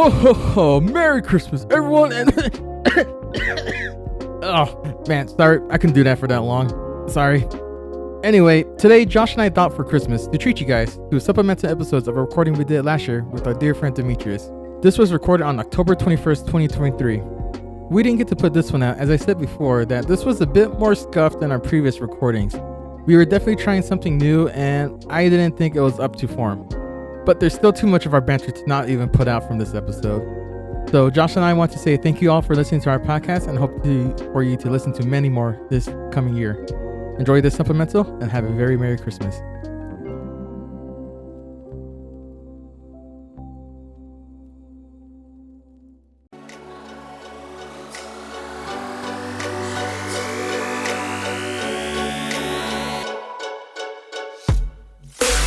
Ho ho ho! Merry Christmas, everyone! And oh man, sorry, I couldn't do that for that long. Sorry. Anyway, today Josh and I thought for Christmas to treat you guys to supplemental episodes of a recording we did last year with our dear friend Demetrius. This was recorded on October 21st, 2023. We didn't get to put this one out, as I said before, that this was a bit more scuffed than our previous recordings. We were definitely trying something new, and I didn't think it was up to form. But there's still too much of our banter to not even put out from this episode. So Josh and I want to say thank you all for listening to our podcast and hope for you to listen to many more this coming year. Enjoy this supplemental and have a very Merry Christmas.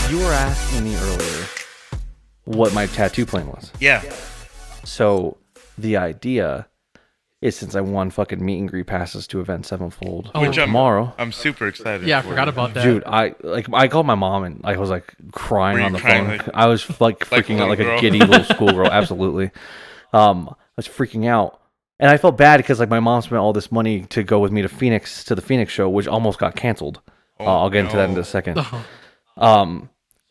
You were asking me earlier what my tattoo plan was. Yeah. So the idea is, since I won fucking meet and greet passes to Event Sevenfold tomorrow. I'm super excited. Yeah, I forgot about that. Dude, I called my mom and I was like crying on the phone. I was like freaking out like a giddy little schoolgirl. Absolutely. I was freaking out. And I felt bad because like my mom spent all this money to go with me to the Phoenix show, which almost got canceled. I'll get into that in a second.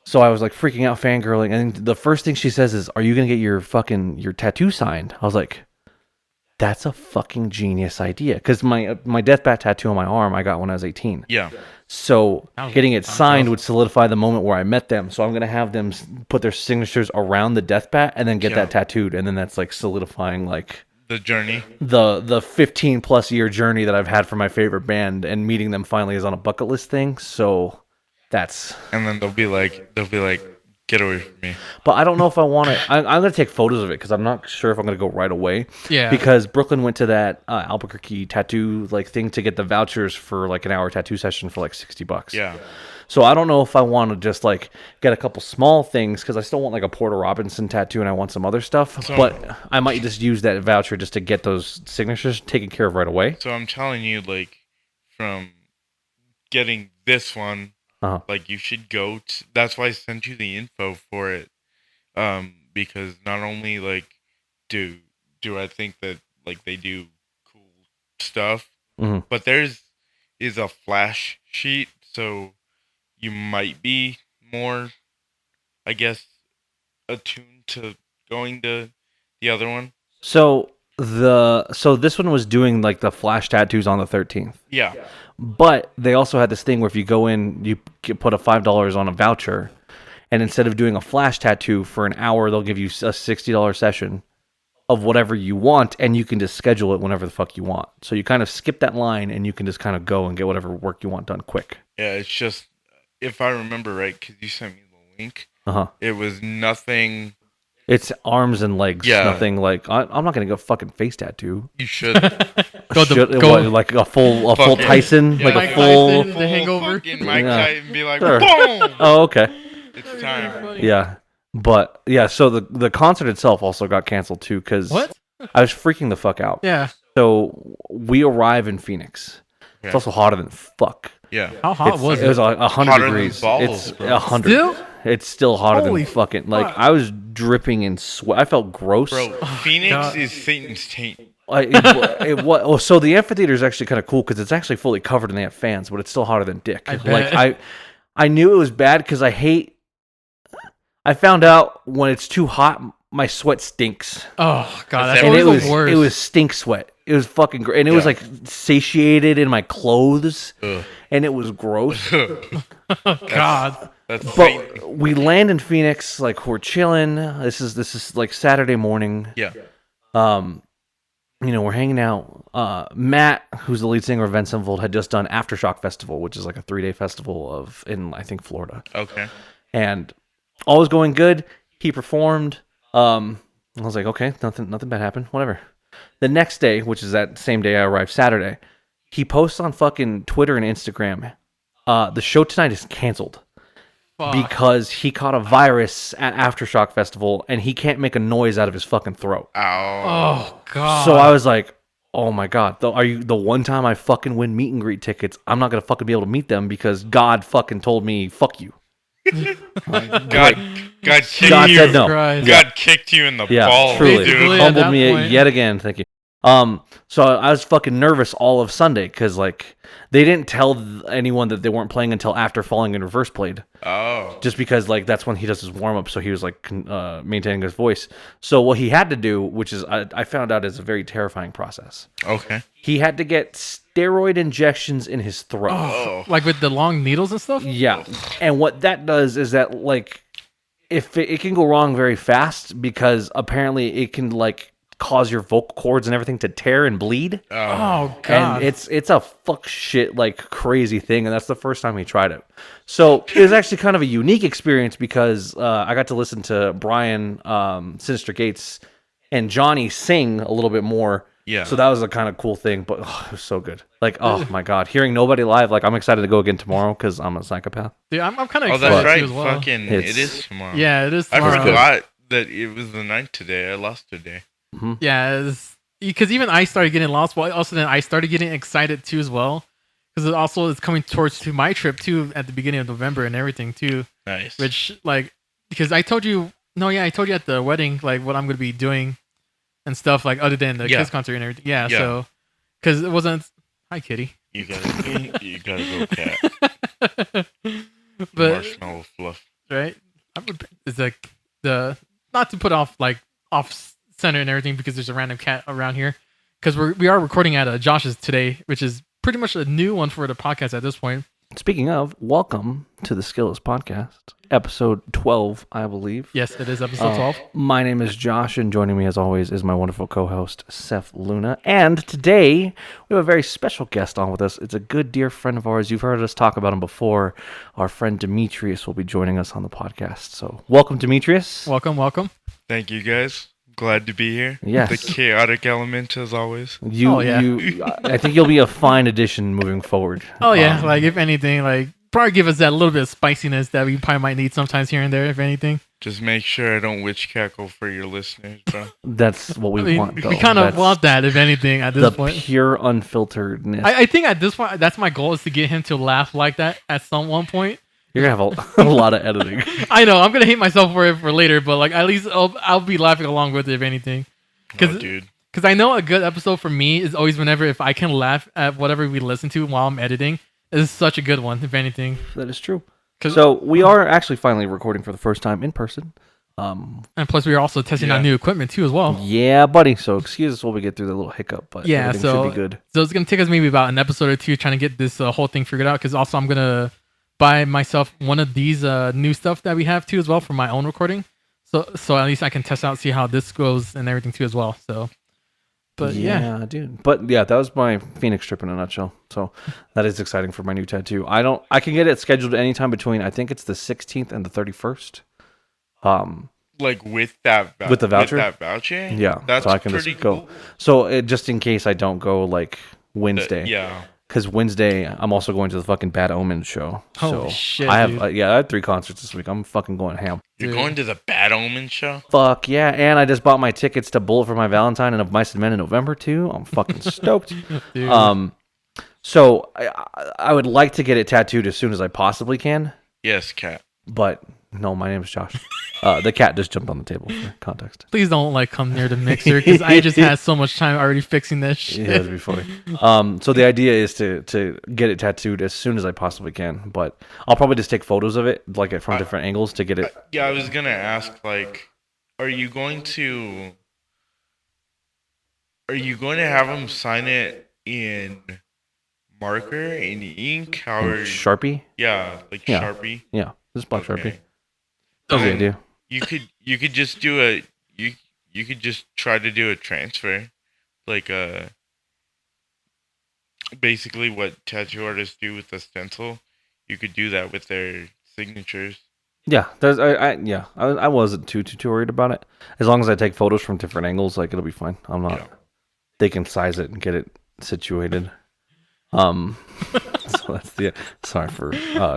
So I was like freaking out, fangirling, and the first thing she says is, "Are you gonna get your tattoo signed?" I was like, "That's a fucking genius idea," because my death bat tattoo on my arm I got when I was 18. Yeah. So getting it signed would solidify the moment where I met them. So I'm gonna have them put their signatures around the death bat and then get that tattooed, and then that's like solidifying like the journey, the 15 plus year journey that I've had for my favorite band, and meeting them finally is on a bucket list thing. So. And then they'll be like, get away from me. But I don't know if I want to. I'm going to take photos of it because I'm not sure if I'm going to go right away. Yeah. Because Brooklyn went to that Albuquerque tattoo like thing to get the vouchers for like an hour tattoo session for like $60. Yeah. So I don't know if I want to just like get a couple small things because I still want like a Porter Robinson tattoo and I want some other stuff. But I might just use that voucher just to get those signatures taken care of right away. So I'm telling you, like, from getting this one. Like you should go to, that's why I sent you the info for it. Because not only like do I think that like they do cool stuff, but is a flash sheet, so you might be more, I guess, attuned to going to the other one. So this one was doing like the flash tattoos on the 13th. Yeah. But they also had this thing where if you go in, you put a $5 on a voucher, and instead of doing a flash tattoo for an hour, they'll give you a $60 session of whatever you want, and you can just schedule it whenever the fuck you want. So you kind of skip that line, and you can just kind of go and get whatever work you want done quick. Yeah, it's just, if I remember right, because you sent me the link, it was nothing... It's arms and legs. Yeah. Nothing like I'm not gonna go fucking face tattoo. You should. Like a full Tyson, like Mike a full Tyson, the Hangover. Fucking Mike Tyson be like, boom. Oh, okay. It's time. Yeah, but yeah. So the concert itself also got canceled too because I was freaking the fuck out. Yeah. So we arrive in Phoenix. Yeah. It's also hotter than fuck. Yeah. How hot was it? It was 100 degrees. Balls, It's bro. 100. Still? It's still hotter Holy than fucking. Like I was dripping in sweat. I felt gross. Bro, Phoenix is Satan's taint. So the amphitheater is actually kind of cool because it's actually fully covered and they have fans, but it's still hotter than dick. I knew it was bad because I found out when it's too hot, my sweat stinks. Oh god, that's and always the worst. It was stink sweat. It was fucking great, and it was like satiated in my clothes, and it was gross. God. But we land in Phoenix, like we're chilling. This is like Saturday morning. Yeah. We're hanging out. Matt, who's the lead singer of Event Sevenfold, had just done Aftershock Festival, which is like a 3-day festival in I think Florida. Okay. And all was going good. He performed. I was like, okay, nothing bad happened. Whatever. The next day, which is that same day I arrived, Saturday, he posts on fucking Twitter and Instagram, the show tonight is canceled. Because he caught a virus at Aftershock Festival and he can't make a noise out of his fucking throat. Ow. Oh god. So I was like, oh my god, are you the one time I fucking win meet and greet tickets, I'm not gonna fucking be able to meet them because God fucking told me fuck you. God kicked you. Said no. God kicked you in the balls, truly. dude. Humbled me yet again. Thank you. So I was fucking nervous all of Sunday because like they didn't tell anyone that they weren't playing until after Falling in Reverse played. Oh. Just because like that's when he does his warm up, so he was like maintaining his voice. So what he had to do, which is I found out is a very terrifying process. Okay. He had to get steroid injections in his throat. Oh, like with the long needles and stuff? Yeah. And what that does is that like if it can go wrong very fast because apparently it can like cause your vocal cords and everything to tear and bleed. Oh god. And it's a fuck shit like crazy thing, and that's the first time he tried it. So it was actually kind of a unique experience because I got to listen to Brian, Sinister Gates, and Johnny sing a little bit more. Yeah. So that was a kind of cool thing, but it was so good. Like, oh my god, hearing nobody live, like I'm excited to go again tomorrow because I'm a psychopath. Dude, I'm kind of excited that's right. too as well. Fucking, it is tomorrow. Yeah, it is tomorrow. I forgot that it was the night today. I lost today. Mm-hmm. Yeah, because even I started getting lost, but also then I started getting excited too as well, because it also is coming towards to my trip too at the beginning of November and everything too. Nice. Which like because I told you at the wedding like what I'm gonna be doing and stuff like other than the Kiss concert and everything. Yeah. So because it wasn't. Hi, Kitty. You gotta go, cat. But marshmallow fluff. Right. It's like the not to put off center and everything because there's a random cat around here because we are recording at Josh's today, which is pretty much a new one for the podcast at this point. Speaking of, welcome to the Skillless Podcast, episode 12, I believe. Yes, it is episode 12. My name is Josh, and joining me as always is my wonderful co-host, Seph Luna. And today, we have a very special guest on with us. It's a good, dear friend of ours. You've heard us talk about him before. Our friend Demetrius will be joining us on the podcast. So, welcome, Demetrius. Welcome. Thank you, guys. Glad to be here. Yes. The chaotic element, as always. I think you'll be a fine addition moving forward. Oh, yeah. Like, if anything, like, probably give us that little bit of spiciness that we probably might need sometimes here and there, if anything. Just make sure I don't witch cackle for your listeners, bro. That's what we want, though. We kind of want that, if anything, at this point. The pure unfilteredness. I think at this point, that's my goal, is to get him to laugh like that at one point. You're going to have a lot of editing. I know. I'm going to hate myself for it for later, but like at least I'll be laughing along with it, if anything. Dude. Because I know a good episode for me is always whenever if I can laugh at whatever we listen to while I'm editing. Is such a good one, if anything. That is true. So we are actually finally recording for the first time in person. And plus we are also testing out new equipment too as well. Yeah, buddy. So excuse us while we get through the little hiccup, but everything should be good. So it's going to take us maybe about an episode or two trying to get this whole thing figured out. Because also I'm going to buy myself one of these new stuff that we have too as well for my own recording. So at least I can test out, see how this goes and everything too as well. So, but yeah, dude. But yeah, that was my Phoenix trip in a nutshell. So that is exciting for my new tattoo. I can get it scheduled anytime between, I think it's the 16th and the 31st. Like with that with the voucher? With that voucher? Yeah. That's so I can pretty just go. Cool. So just in case I don't go like Wednesday. Yeah. Because Wednesday, I'm also going to the fucking Bad Omens show. Holy shit, I have, I had 3 concerts this week. I'm fucking going ham. You're going to the Bad Omens show? Fuck yeah. And I just bought my tickets to Bullet for My Valentine and of Mice and Men in November too. I'm fucking stoked. So I would like to get it tattooed as soon as I possibly can. Yes, cat. But no, my name is Josh. The cat just jumped on the table for context. Please don't like come near the mixer because I just had so much time already fixing this shit. Yeah, that'd be funny. So the idea is to get it tattooed as soon as I possibly can, but I'll probably just take photos of it, like from different angles to get it. Yeah, I was gonna ask, like, are you going to have him sign it in marker, in ink, or Sharpie? Yeah, like Sharpie. Yeah, just black Sharpie. That's the idea. You could just do you could just try to do a transfer, like basically what tattoo artists do with the stencil. You could do that with their signatures. Yeah, I wasn't too worried about it. As long as I take photos from different angles, like it'll be fine. I'm not. Yeah. They can size it and get it situated. So that's the. Sorry for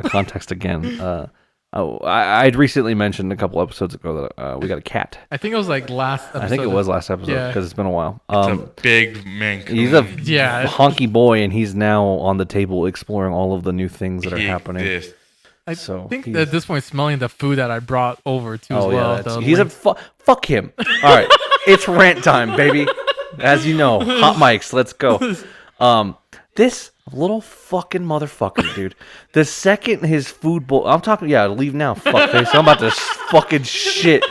context again. I'd recently mentioned a couple episodes ago that we got a cat. I think it was like last episode. I think it was last episode because it's been a while. It's a big man. He's a honky boy, and he's now on the table exploring all of the new things that are happening. I think that at this point, smelling the food that I brought over too as well. Yeah, he's a fuck him. All right, it's rant time, baby. As you know, hot mics. Let's go. This little fucking motherfucker, dude. The second his food bowl, I'm talking. Yeah, leave now, fuckface. I'm about to fucking shit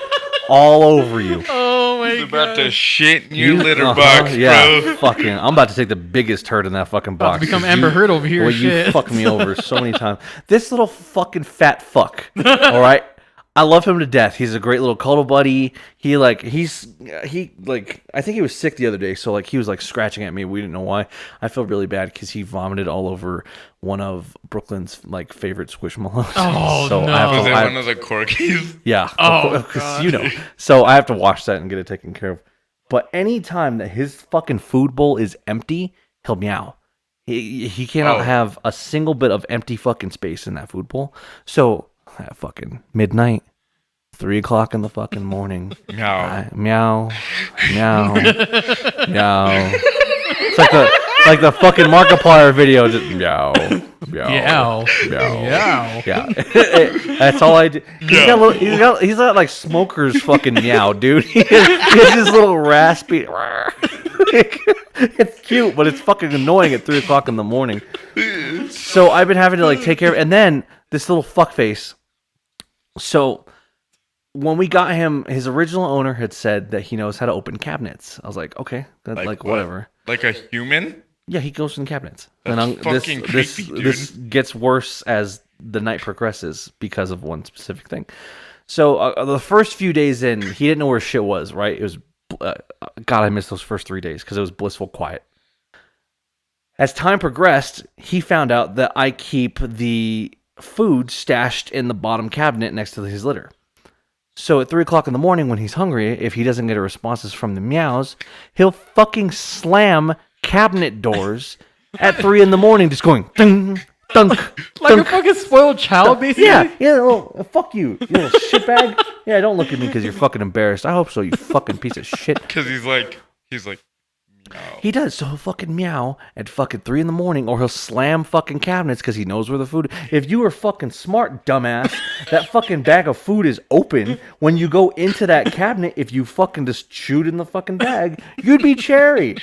all over you. Oh my god! He's about to shit in your litter box, bro. Yeah, fucking. I'm about to take the biggest turd in that fucking box. About to become Amber Heard over here. Well, you fucked me over so many times. This little fucking fat fuck. All right. I love him to death. He's a great little cuddle buddy. He I think he was sick the other day, so like he was like scratching at me. We didn't know why. I feel really bad because he vomited all over one of Brooklyn's like favorite Squishmallows. Oh so no! Was it one of the corgis? Yeah. Oh god. You know. So I have to wash that and get it taken care of. But anytime that his fucking food bowl is empty, he'll meow. He cannot have a single bit of empty fucking space in that food bowl. So. At fucking midnight, 3 o'clock in the fucking morning. Meow. Meow. Meow. Meow. It's like the fucking Markiplier video. Just meow. Meow. Meow. Meow. Yeah. That's all I do. He's got like smoker's fucking meow, dude. He has this little raspy. It's cute, but it's fucking annoying at 3 o'clock in the morning. So I've been having to like take care of it. And then this little fuckface. So when we got him, his original owner had said that he knows how to open cabinets. I was like, okay, like whatever. Like a human? Yeah, he goes in cabinets. That's fucking creepy, dude. This gets worse as the night progresses because of one specific thing. So the first few days in, he didn't know where shit was, right? It was, God, I missed those first 3 days because it was blissful quiet. As time progressed, he found out that I keep the food stashed in the bottom cabinet next to his litter. So at 3 o'clock in the morning when he's hungry, if he doesn't get a responses from the meows, he'll fucking slam cabinet doors at 3 in the morning, just going dunk, dunk, like a fucking spoiled child, basically. Yeah. Well, fuck you little shitbag. Yeah, don't look at me because you're fucking embarrassed. I hope so, you fucking piece of shit. Because he's like. Meow. He does, so he'll fucking meow at fucking 3 in the morning, or he'll slam fucking cabinets because he knows where the food. If you were fucking smart, dumbass, that fucking bag of food is open. When you go into that cabinet, if you fucking just chewed in the fucking bag, you'd be cherry.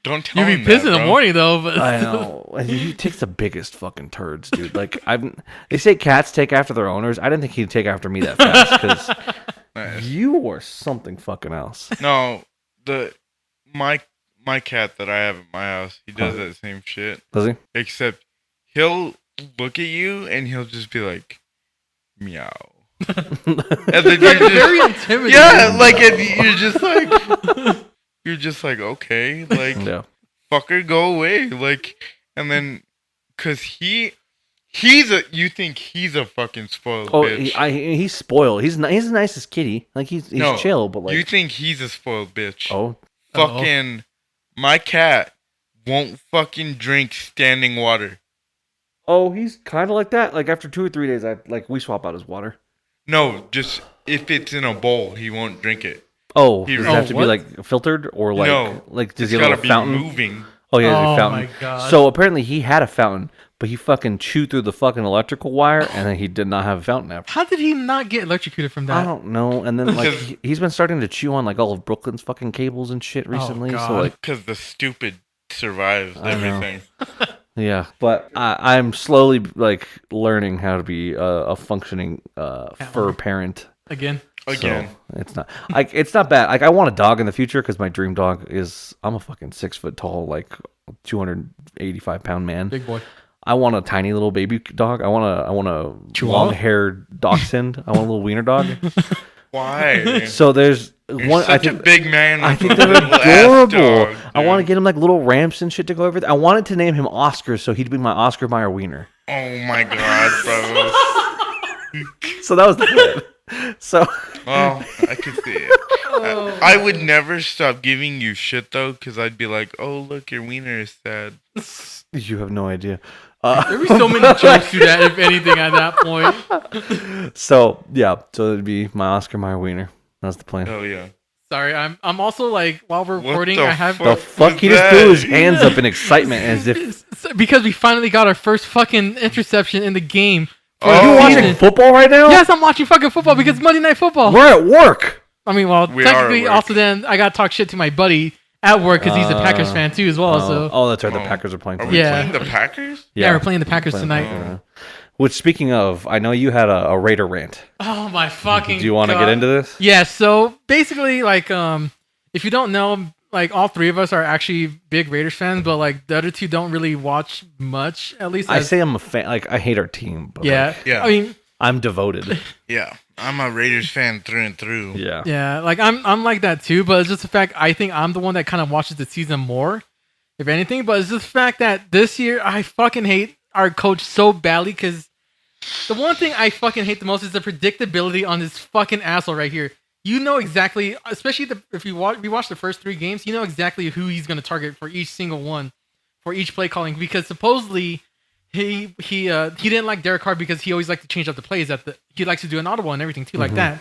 Don't tell You'd be pissed in the morning though. But I know. He takes the biggest fucking turds, dude. Like they say cats take after their owners. I didn't think he'd take after me that fast because you were something fucking else. No, my cat that I have at my house, he does that same shit. Does he? Except he'll look at you and he'll just be like, meow. And then you're just, very intimidating. Yeah, like you're just like, okay, like, fucker, go away, like, and then, cause you think he's a fucking spoiled bitch. He's spoiled. He's the nicest kitty. Like he's chill, but like you think he's a spoiled bitch. Oh, fucking. My cat won't fucking drink standing water. Oh, he's kind of like that. Like after 2 or 3 days, we swap out his water. No, just if it's in a bowl, he won't drink it. Oh, does it have to be like filtered or like? No, like does he have a fountain? Moving. Oh, he has a fountain. My God. So apparently he had a fountain, but he fucking chewed through the fucking electrical wire, and then he did not have a fountain after. How did he not get electrocuted from that? I don't know. And then like he's been starting to chew on like all of Brooklyn's fucking cables and shit recently. God. So like because the stupid survives everything. Yeah, but I'm slowly like learning how to be a functioning fur parent Again, so it's not bad. Like I want a dog in the future because my dream dog is I'm a fucking 6 foot tall, like 285 pound man. Big boy. I want a tiny little baby dog. I want a long haired dachshund. I want a little wiener dog. Why? So there's You're one. Such a big man. I think they're adorable. Dog, I want to get him like little ramps and shit to go over. I wanted to name him Oscar, so he'd be my Oscar Mayer wiener. Oh my god, bro. So that was the plan. So, well, I could see it. I would never stop giving you shit though, because I'd be like, "Oh, look, your wiener is sad." You have no idea. There'd be so many jokes to that, if anything, at that point. So it'd be my Oscar Mayer wiener. That's the plan. Oh yeah. Sorry, I'm also like while we're recording, I have the fuck. He just threw his hands up in excitement as if because we finally got our first fucking interception in the game. You watching football right now? Yes, I'm watching fucking football because it's Monday Night Football. We're at work. I mean, well, technically, also then I got to talk shit to my buddy at work because he's a Packers fan too as well. That's right. The Packers are playing tonight. tonight. Are we playing the Packers? Yeah, we're playing the Packers tonight. Which, speaking of, I know you had a Raider rant. Oh my fucking! Do you want to get into this? Yeah. So basically, like, if you don't know, like, all three of us are actually big Raiders fans, but like the other two don't really watch much. At least I say I'm a fan. Like, I hate our team. But yeah. Yeah. I mean, I'm devoted. Yeah. I'm a Raiders fan through and through. Yeah. Yeah. Like I'm like that too, but it's just the fact I think I'm the one that kind of watches the season more, if anything. But it's just the fact that this year I fucking hate our coach so badly because the one thing I fucking hate the most is the predictability on this fucking asshole right here. You know exactly, especially if you watch the first 3 games, you know exactly who he's going to target for each single one, for each play calling. Because supposedly he didn't like Derek Carr because he always liked to change up the plays. He likes to do an audible and everything too, like that.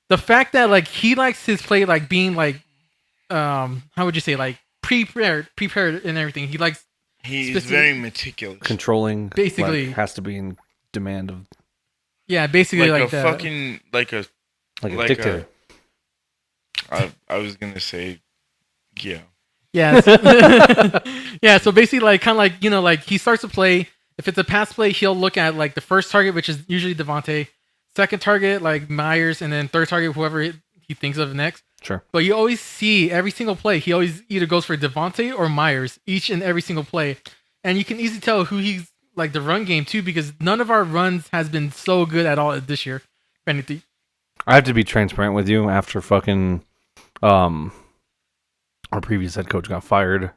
The fact that like he likes his play like being like, how would you say, like prepared and everything. He's very meticulous, controlling. Basically, has to be in demand of. Yeah, basically like a fucking like a dictator. I was gonna say, yeah. Yeah. Yeah. So basically, like, kind of like, you know, like he starts to play. If it's a pass play, he'll look at like the first target, which is usually Devontae, second target like Myers, and then third target whoever he thinks of next. Sure. But you always see every single play, he always either goes for Devontae or Myers each and every single play, and you can easily tell who he's like the run game too, because none of our runs has been so good at all this year. If anything. I have to be transparent with you. After fucking our previous head coach got fired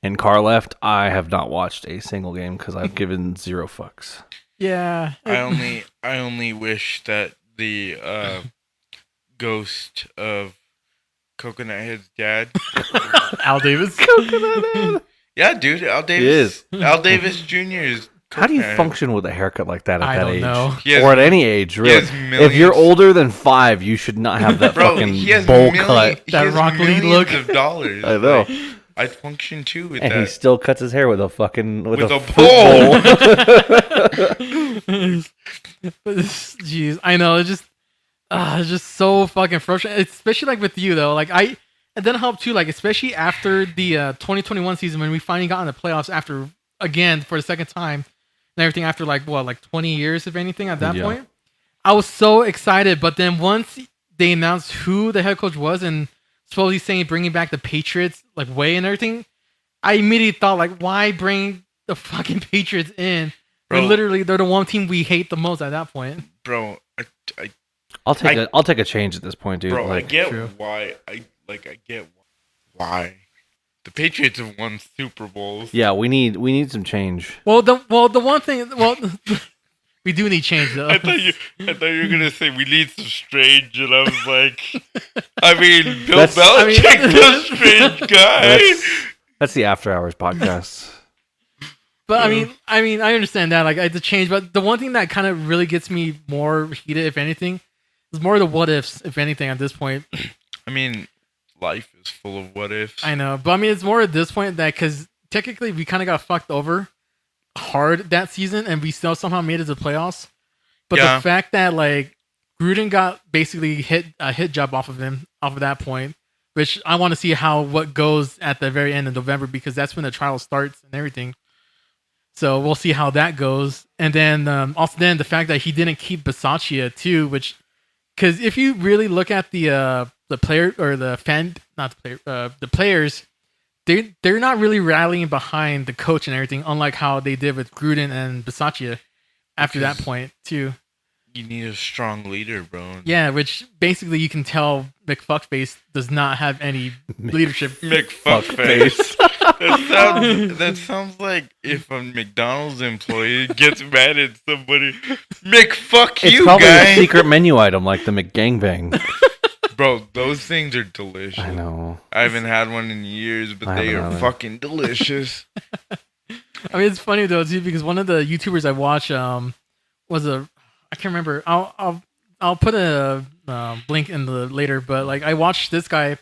and Carr left, I have not watched a single game because I've given 0 fucks. Yeah. I only wish that the ghost of Coconut Head's dad, Al Davis. Coconut Head. Yeah, dude, Al Davis. Al Davis Jr. is. How do you function with a haircut like that at that age? Know. Or at any age, really? If you're older than 5, you should not have that fucking bowl cut. That Rock Lee look. Of dollars. I know. Like, I'd function too with that. And he still cuts his hair with a fucking with a bowl. Jeez, I know. It's just so fucking frustrating. Especially like with you though. Like it didn't help too. Like especially after the 2021 season when we finally got in the playoffs after again for the second time. And everything after like 20 years, if anything, at that point. I was so excited, but then once they announced who the head coach was and supposedly saying bringing back the Patriots like way and everything, I immediately thought like, why bring the fucking Patriots in? Bro, literally, they're the one team we hate the most at that point. Bro, I'll take a change at this point, dude. Bro, like, I get why. I get why. The Patriots have won Super Bowls. Yeah, we need some change. Well, the one thing, we do need change though. I thought you were gonna say we need some strange, and I was like, I mean, Bill Belichick's a strange guy. That's the After Hours podcast. But I mean, I understand that. Like, I had to change, but the one thing that kind of really gets me more heated, if anything, is more the what ifs, if anything, at this point. I mean, life is full of what ifs. I know, but I mean, it's more at this point that because technically we kind of got fucked over hard that season, and we still somehow made it to the playoffs. But the fact that like Gruden got basically a hit job off of that point, which I want to see what goes at the very end of November because that's when the trial starts and everything. So we'll see how that goes, and then also the fact that he didn't keep Bisaccia too, which because if you really look at the player or the players, they're not really rallying behind the coach and everything, unlike how they did with Gruden and Bisaccia after that point too. You need a strong leader, bro. Yeah, which basically you can tell McFuckface does not have any leadership. McFuckface. That sounds like if a McDonald's employee gets mad at somebody. McFuck you, it's probably guy. a secret menu item like the McGangbang. Bro, those things are delicious. I know. I haven't had one in years, but they are fucking delicious. I mean, it's funny though too because one of the YouTubers I watch was I can't remember. I'll put a link in the later, but like I watched this guy.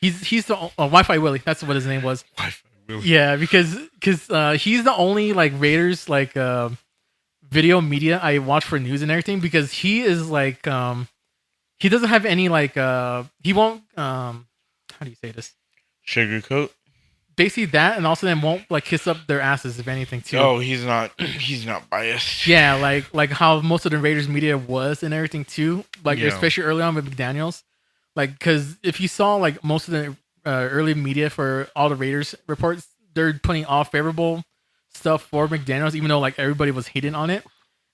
He's the Wi-Fi Willie. That's what his name was. Wi-Fi Willie. Yeah, because he's the only like Raiders like video media I watch for news and everything, because he is like he doesn't have any like he won't how do you say this? Sugarcoat. Basically that, and also then won't like kiss up their asses if anything too. Oh, he's not biased. Yeah, like how most of the Raiders media was and everything too. Like especially early on with McDaniels, like because if you saw like most of the early media for all the Raiders reports, they're putting all favorable stuff for McDaniels, even though like everybody was hating on it.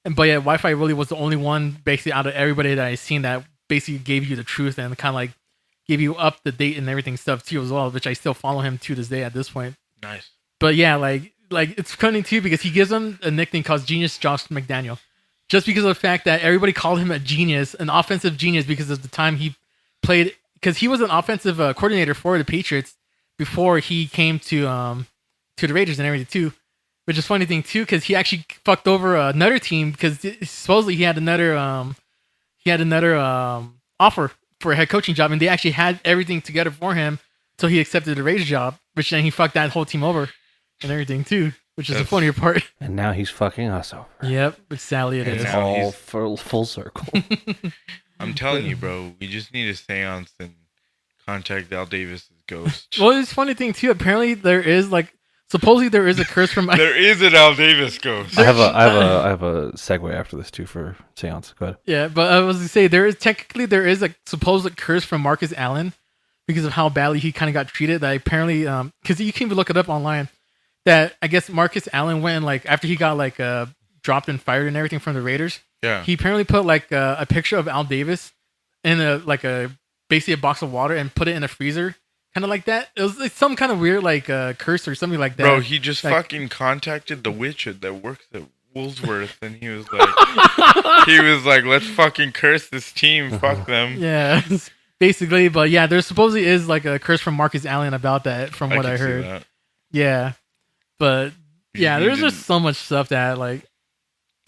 But yeah, Wi-Fi really was the only one basically out of everybody that I seen that basically gave you the truth and kind of like gave you up the date and everything stuff too as well, which I still follow him to this day at this point. Nice. But yeah, like it's funny too because he gives him a nickname called Genius Josh McDaniel, just because of the fact that everybody called him a genius, an offensive genius, because of the time he played. Because he was an offensive coordinator for the Patriots before he came to the Raiders and everything too. Which is funny thing too, because he actually fucked over another team because supposedly he had another offer for a head coaching job, and they actually had everything together for him, so he accepted the Raiders job. Which then he fucked that whole team over and everything too, which is the funnier part. And now he's fucking us over. Yep, but sadly it is. It's all full circle. I'm telling you, bro. We just need a seance and contact Al Davis's ghost. Well, it's a funny thing too. Apparently, supposedly there is a curse from. There is an Al Davis ghost. I have a segue after this too for seance. Go ahead. Yeah, but I was gonna say there is a supposed curse from Marcus Allen because of how badly he kind of got treated. That apparently, because you can even look it up online, that I guess Marcus Allen went and, like, after he got like dropped and fired and everything from the Raiders. Yeah. He apparently put like a picture of Al Davis in basically a box of water and put it in a freezer. Kind of like that. It was like some kind of weird like curse or something like that. Bro, he just fucking contacted the witch that works at Woolsworth, and he was like, let's fucking curse this team. Fuck them. Yeah, basically. But yeah, there supposedly is like a curse from Marcus Allen about that, from what I heard. That. Yeah, but yeah, there's just so much stuff that like.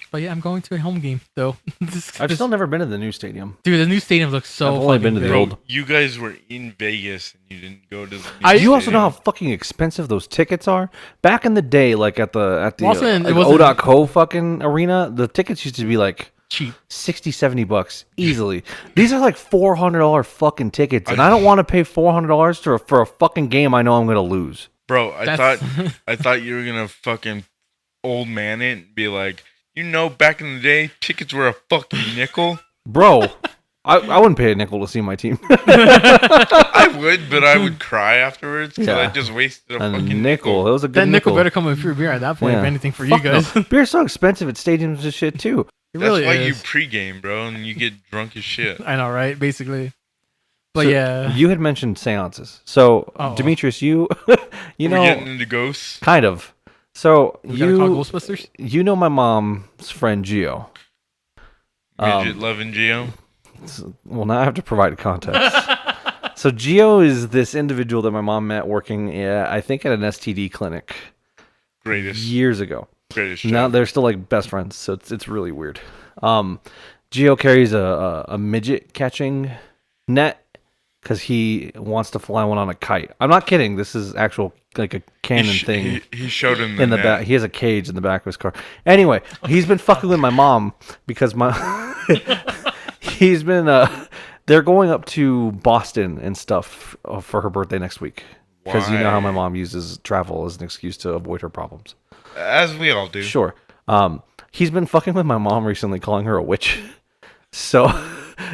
But yeah, I'm going to a home game though. I've still never been to the new stadium. Dude, the new stadium looks so. I've only been to the old. You guys were in Vegas and you didn't go to the. You also know how fucking expensive those tickets are. Back in the day, like at the O.co fucking arena, the tickets used to be like cheap, $60-$70 easily. These are like $400 fucking tickets, and I don't want to pay $400 for a fucking game I know I'm gonna lose. Bro, I thought you were gonna fucking old man it and be like. You know, back in the day, tickets were a fucking nickel. Bro, I wouldn't pay a nickel to see my team. I would, but I would cry afterwards because I just wasted a fucking nickel. It was a good nickel. Better come with free beer at that point, if anything, for you guys. No. Beer's so expensive at stadiums and shit, too. That's why you pregame, bro, and you get drunk as shit. I know, right? Basically. But yeah. You had mentioned seances. So, Demetrius, you know... We're getting into ghosts? Kind of. So Ghostbusters? You know my mom's friend Gio. Midget loving Gio? Well, now I have to provide context. So Gio is this individual that my mom met working, I think, at an STD clinic. Greatest. Years ago. Greatest. Now they're still like best friends, so it's really weird. Gio carries a midget catching net because he wants to fly one on a kite. I'm not kidding. This is actual like a canon thing. He showed him in the back. He has a cage in the back of his car. Anyway, he's been fucking with my mom because he's been. They're going up to Boston and stuff for her birthday next week because you know how my mom uses travel as an excuse to avoid her problems. As we all do. Sure. He's been fucking with my mom recently, calling her a witch. So.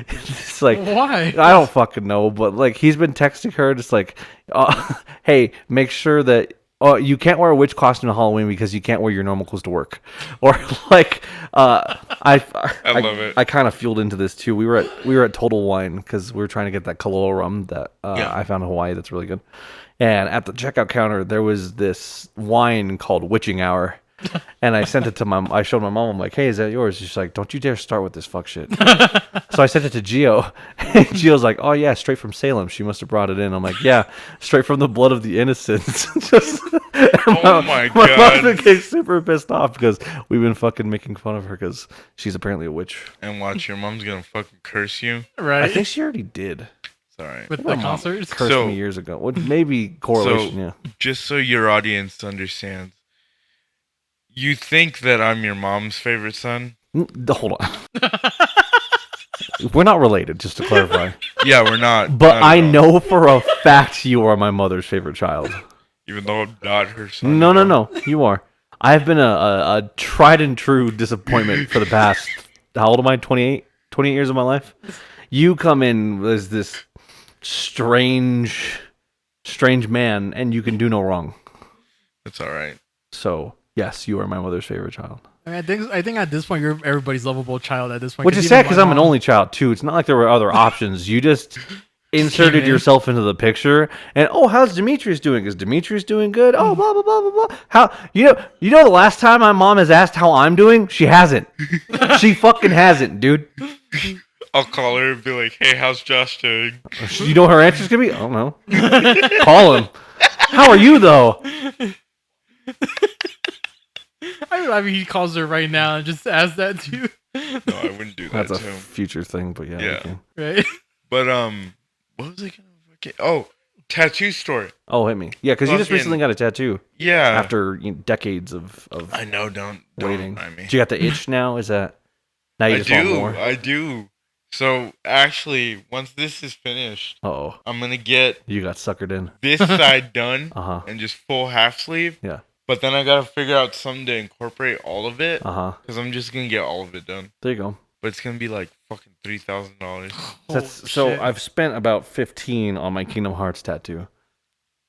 It's like, why? I don't fucking know, but like he's been texting her just like, hey, make sure that you can't wear a witch costume on Halloween because you can't wear your normal clothes to work. Or like, I love it. I kind of fueled into this too. We were at Total Wine because we were trying to get that Kahlua rum that I found in Hawaii that's really good. And at the checkout counter, there was this wine called Witching Hour. And I sent it to I showed my mom. I'm like, hey, is that yours? She's like, don't you dare start with this fuck shit. So I sent it to Gio. And Gio's like, oh, yeah, straight from Salem. She must have brought it in. I'm like, yeah, straight from the blood of the innocents. My God. My mom became super pissed off because we've been fucking making fun of her because she's apparently a witch. And watch, your mom's going to fucking curse you. Right. I think she already did. Sorry. With the concerts? Cursed me years ago. Well, maybe correlation, yeah. Just so your audience understands. You think that I'm your mom's favorite son? Hold on. We're not related, just to clarify. Yeah, we're not. But I know for a fact you are my mother's favorite child. Even though I'm not her son. No. You are. I've been a tried and true disappointment for the past, how old am I? 28 years of my life? You come in as this strange man, and you can do no wrong. That's all right. So, yes, you are my mother's favorite child. I think at this point, you're everybody's lovable child at this point. Which is sad because I'm an only child, too. It's not like there were other options. You just inserted yourself into the picture. And, how's Demetrius doing? Is Demetrius doing good? Oh, blah, blah, blah, blah, blah. How, you know the last time my mom has asked how I'm doing? She hasn't. She fucking hasn't, dude. I'll call her and be like, hey, how's Josh doing? You know what her answer's going to be? I don't know. Call him. How are you, though? I mean, he calls her right now and just asks that too. No, I wouldn't do that. That's a future thing, but yeah. Right. But what was I gonna fucking? Oh, tattoo story. Oh, hit me. Yeah, because you just recently got a tattoo. Yeah. After decades of I know. Don't waiting. Remind me. Do you got the itch now? Is that now you just want more? I do. So actually, once this is finished, I'm gonna get you got suckered in this side done and just full half sleeve. Yeah. But then I gotta figure out something to incorporate all of it. Because I'm just gonna get all of it done. There you go. But it's gonna be like fucking $3,000. So I've spent about 15 on my Kingdom Hearts tattoo.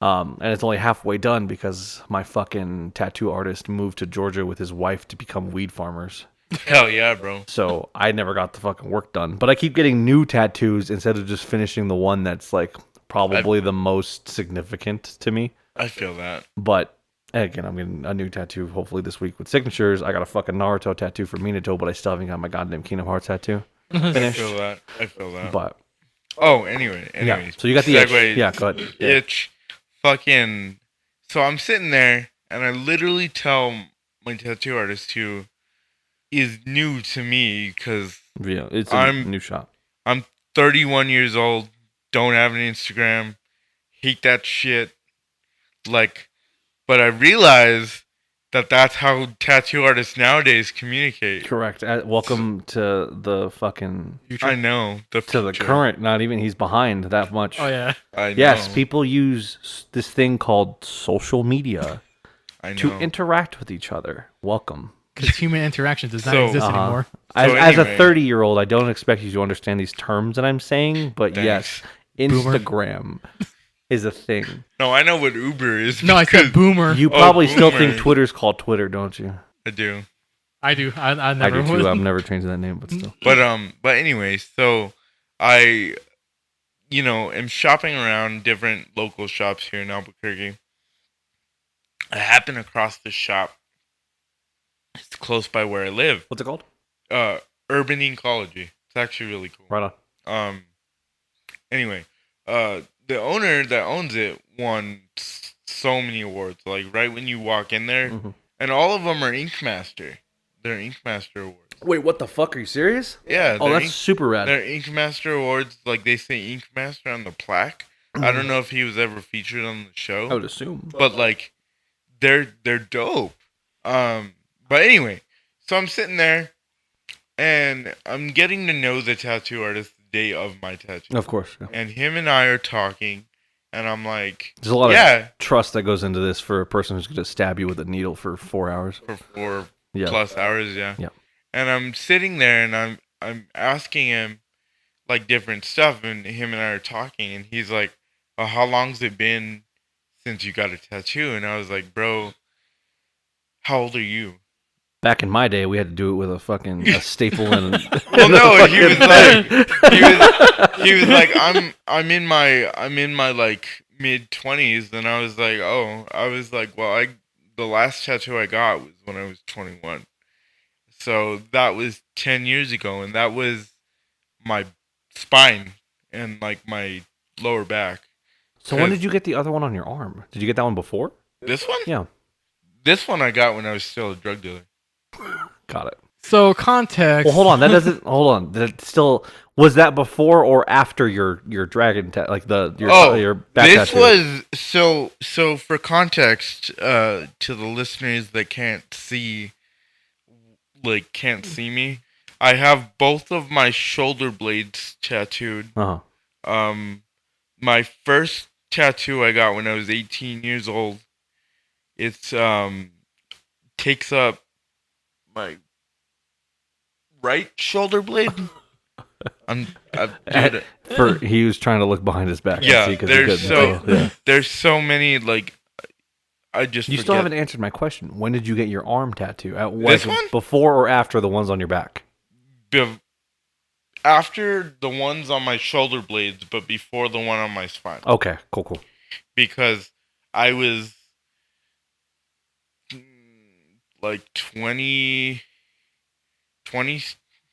And it's only halfway done because my fucking tattoo artist moved to Georgia with his wife to become weed farmers. Hell yeah, bro. So I never got the fucking work done. But I keep getting new tattoos instead of just finishing the one that's like probably the most significant to me. I feel that. But again, I'm getting a new tattoo hopefully this week with signatures. I got a fucking Naruto tattoo for Minato, but I still haven't got my goddamn Kingdom Hearts tattoo finished. I feel that. But anyway. Yeah. So you got the itch. Yeah, go ahead. Itch. Fucking. So I'm sitting there and I literally tell my tattoo artist who is new to me because it's a new shop. I'm 31 years old. Don't have an Instagram. Hate that shit. But I realize that that's how tattoo artists nowadays communicate. Correct. Welcome to the fucking future. I know. To the current, not even, he's behind that much. Oh, yeah. I know. Yes, people use this thing called social media to interact with each other. Welcome. Because human interaction does not exist anymore. As a 30-year-old, I don't expect you to understand these terms that I'm saying, but yes, Instagram is a thing. No, I know what Uber is. No, I said boomer. You probably still think Twitter's called Twitter, don't you? I do. I do. I never do too. I've never changed that name, but still. But anyway, so I, am shopping around different local shops here in Albuquerque. I happen across this shop. It's close by where I live. What's it called? Urban Ecology. It's actually really cool. Right on. Anyway, the owner that owns it won so many awards. Like right when you walk in there, and all of them are Ink Master. They're Ink Master awards. Wait, what the fuck? Are you serious? Yeah. Oh, that's super rad. They're Ink Master awards. Like they say Ink Master on the plaque. I don't know if he was ever featured on the show. I would assume. But like, they're dope. But anyway, so I'm sitting there, and I'm getting to know the tattoo artist the day of my tattoo. Of course. Yeah. And him and I are talking, and I'm like... There's a lot of trust that goes into this for a person who's going to stab you with a needle for 4 hours. For 4 plus hours, yeah. Yeah. And I'm sitting there, and I'm asking him, like, different stuff, and him and I are talking, and he's like, how long's it been since you got a tattoo? And I was like, bro, how old are you? Back in my day, we had to do it with a staple and. Well, no, he was like, I'm in my like mid-20s, and I was like, well, the last tattoo I got was when I was 21, so that was 10 years ago, and that was my spine and like my lower back. So when did you get the other one on your arm? Did you get that one before? This one? Yeah. This one I got when I was still a drug dealer. Got it. So context. Well, hold on. That doesn't. Hold on. That still was that before or after your dragon like your back this tattoo? was so for context to the listeners that can't see me. I have both of my shoulder blades tattooed. My first tattoo I got when I was 18 years old. It's takes up my right shoulder blade. He was trying to look behind his back. Yeah, and see, there's so many I just. You still haven't answered my question. When did you get your arm tattoo? This one? Before or after the ones on your back? After the ones on my shoulder blades, but before the one on my spine. Okay, cool. Because I was like 20,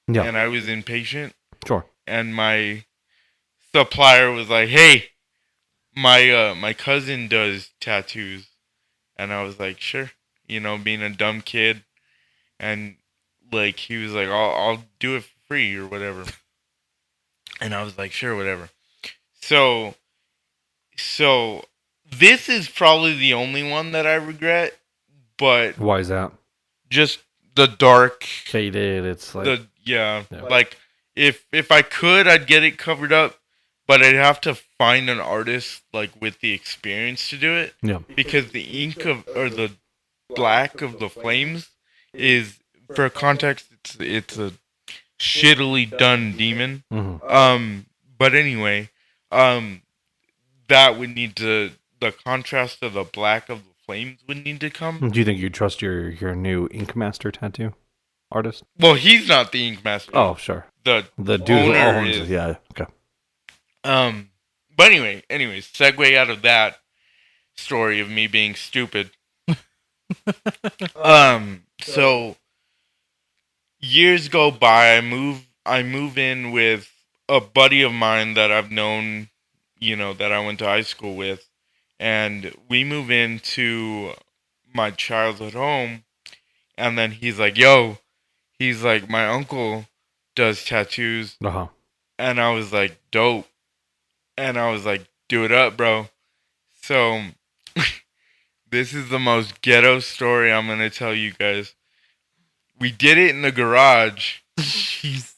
yeah, and I was impatient. Sure. And my supplier was like, "Hey, my cousin does tattoos," and I was like, "Sure," being a dumb kid, and like he was like, "I'll do it for free or whatever," and I was like, "Sure, whatever." So this is probably the only one that I regret, but why is that? Just the dark shaded. It's like like if I could, I'd get it covered up, but I'd have to find an artist like with the experience to do it. Yeah, because the ink or the black of the flames is, for context, it's a shittily done demon. Mm-hmm. But anyway, that would need to, the contrast of the black of the flames would need to come. Do you think you trust your new Ink Master tattoo artist? Well, he's not the Ink Master. Oh, sure. The dude owner who owns is. it. Yeah. Okay. But anyways, segue out of that story of me being stupid. So years go by. I move in with a buddy of mine that I've known, that I went to high school with, and we move into my childhood home, and then he's like, my uncle does tattoos. And I was like, dope. And I was like, do it up, bro. So this is the most ghetto story I'm going to tell you guys. We did it in the garage. Jeez.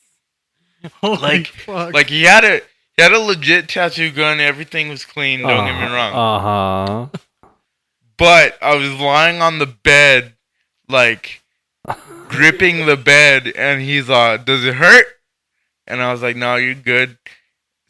Fuck. Like he had a legit tattoo gun. Everything was clean. Don't get me wrong. But I was lying on the bed, like gripping the bed, and he's like, "Does it hurt?" And I was like, "No, you're good."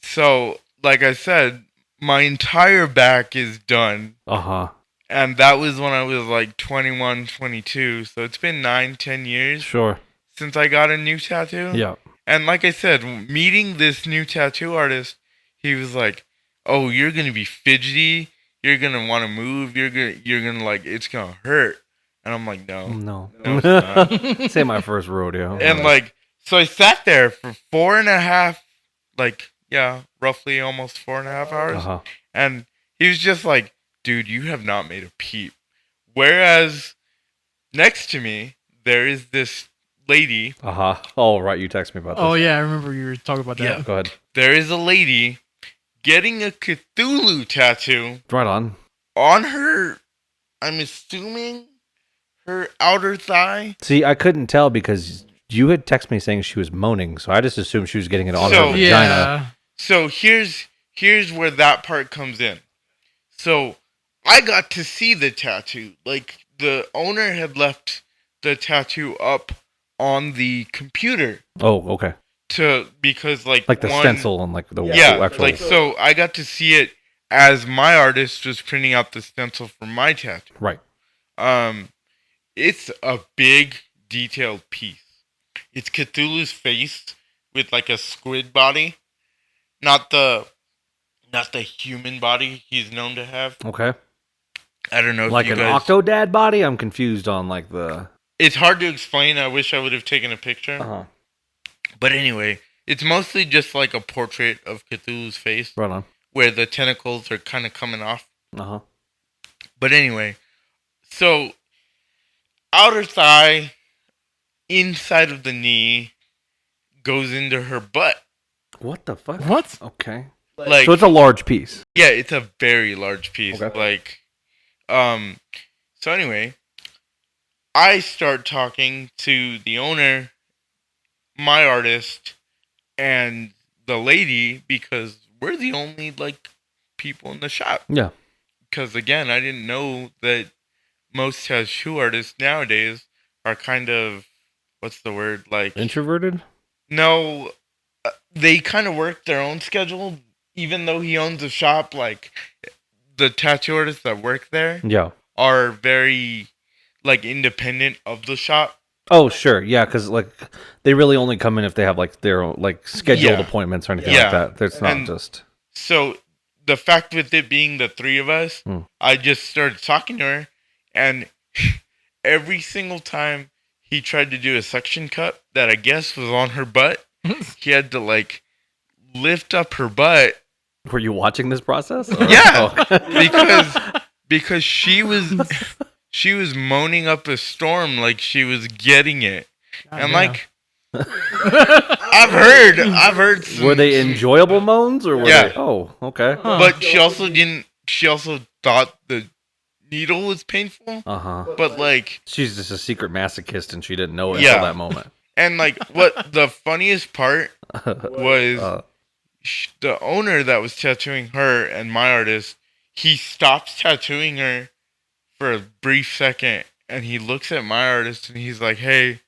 So, like I said, my entire back is done. And that was when I was like 21, 22. So it's been 9-10 years. Sure. Since I got a new tattoo. Yeah. And like I said, meeting this new tattoo artist, he was like, "Oh, you're gonna be fidgety. You're gonna want to move. You're gonna like, it's gonna hurt." And I'm like, no, it's not. This ain't my first rodeo. And like, so I sat there for 4.5, roughly almost 4.5 hours. And he was just like, "Dude, you have not made a peep." Whereas next to me, there is this lady. Oh, right. You texted me about this. Oh, yeah. I remember you were talking about that. Yeah, go ahead. There is a lady getting a Cthulhu tattoo. Right on. On her, I'm assuming, her outer thigh. See, I couldn't tell because you had texted me saying she was moaning, so I just assumed she was getting it on her vagina. Yeah. So here's where that part comes in. So I got to see the tattoo. Like, the owner had left the tattoo up on the computer. Oh, okay. Because the stencil and the actual. So I got to see it as my artist was printing out the stencil for my tattoo. Right. It's a big detailed piece. It's Cthulhu's face with like a squid body, not the human body he's known to have. Okay. I don't know. Like an Octodad body? I'm confused on the. It's hard to explain. I wish I would have taken a picture. But anyway, it's mostly just like a portrait of Cthulhu's face. Right on. Where the tentacles are kind of coming off. But anyway, so outer thigh, inside of the knee goes into her butt. What the fuck? What? Okay. Like, so it's a large piece. Yeah, it's a very large piece. Okay. Like, so anyway, I start talking to the owner, my artist, and the lady because we're the only, like, people in the shop. Yeah. Because, again, I didn't know that most tattoo artists nowadays are kind of, what's the word? Like, introverted? No, they kind of work their own schedule. Even though he owns a shop, like, the tattoo artists that work there are very, like, independent of the shop. Oh, sure. Yeah, because, like, they really only come in if they have, like, their own, like, scheduled appointments or anything like that. It's not just... So, the fact with it being the three of us, I just started talking to her, and every single time he tried to do a suction cup that I guess was on her butt, he had to, like, lift up her butt. Were you watching this process? Yeah, because she was moaning up a storm like she was getting it, and like I've heard. Were they enjoyable moans or were they? Oh, okay. But she also didn't. She also thought the needle was painful. But like, she's just a secret masochist and she didn't know it until that moment. And like, what the funniest part was. The owner that was tattooing her and my artist, he stops tattooing her for a brief second, and he looks at my artist and he's like, "Hey,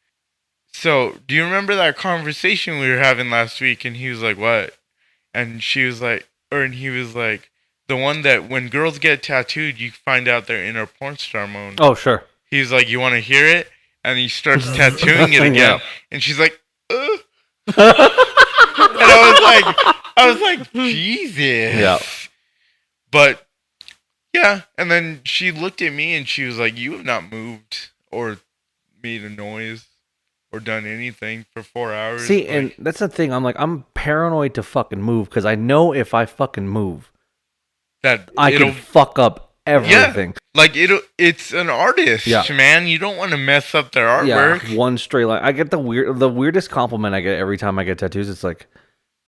so do you remember that conversation we were having last week?" And he was like, "What?" And she was like, and he was like, "The one that when girls get tattooed, you find out they're in a porn star mode." Oh, sure. He's like, "You want to hear it?" And he starts tattooing it again, and she's like, "Ugh." And I was like, Jesus. Yeah. But, yeah. And then she looked at me and she was like, "You have not moved or made a noise or done anything for 4 hours." See, like, and that's the thing. I'm paranoid to fucking move because I know if I fucking move, that I can fuck up everything. Yeah. Like, it's an artist, man. You don't want to mess up their artwork. Yeah, one straight line. I get the weirdest compliment I get every time I get tattoos. It's like,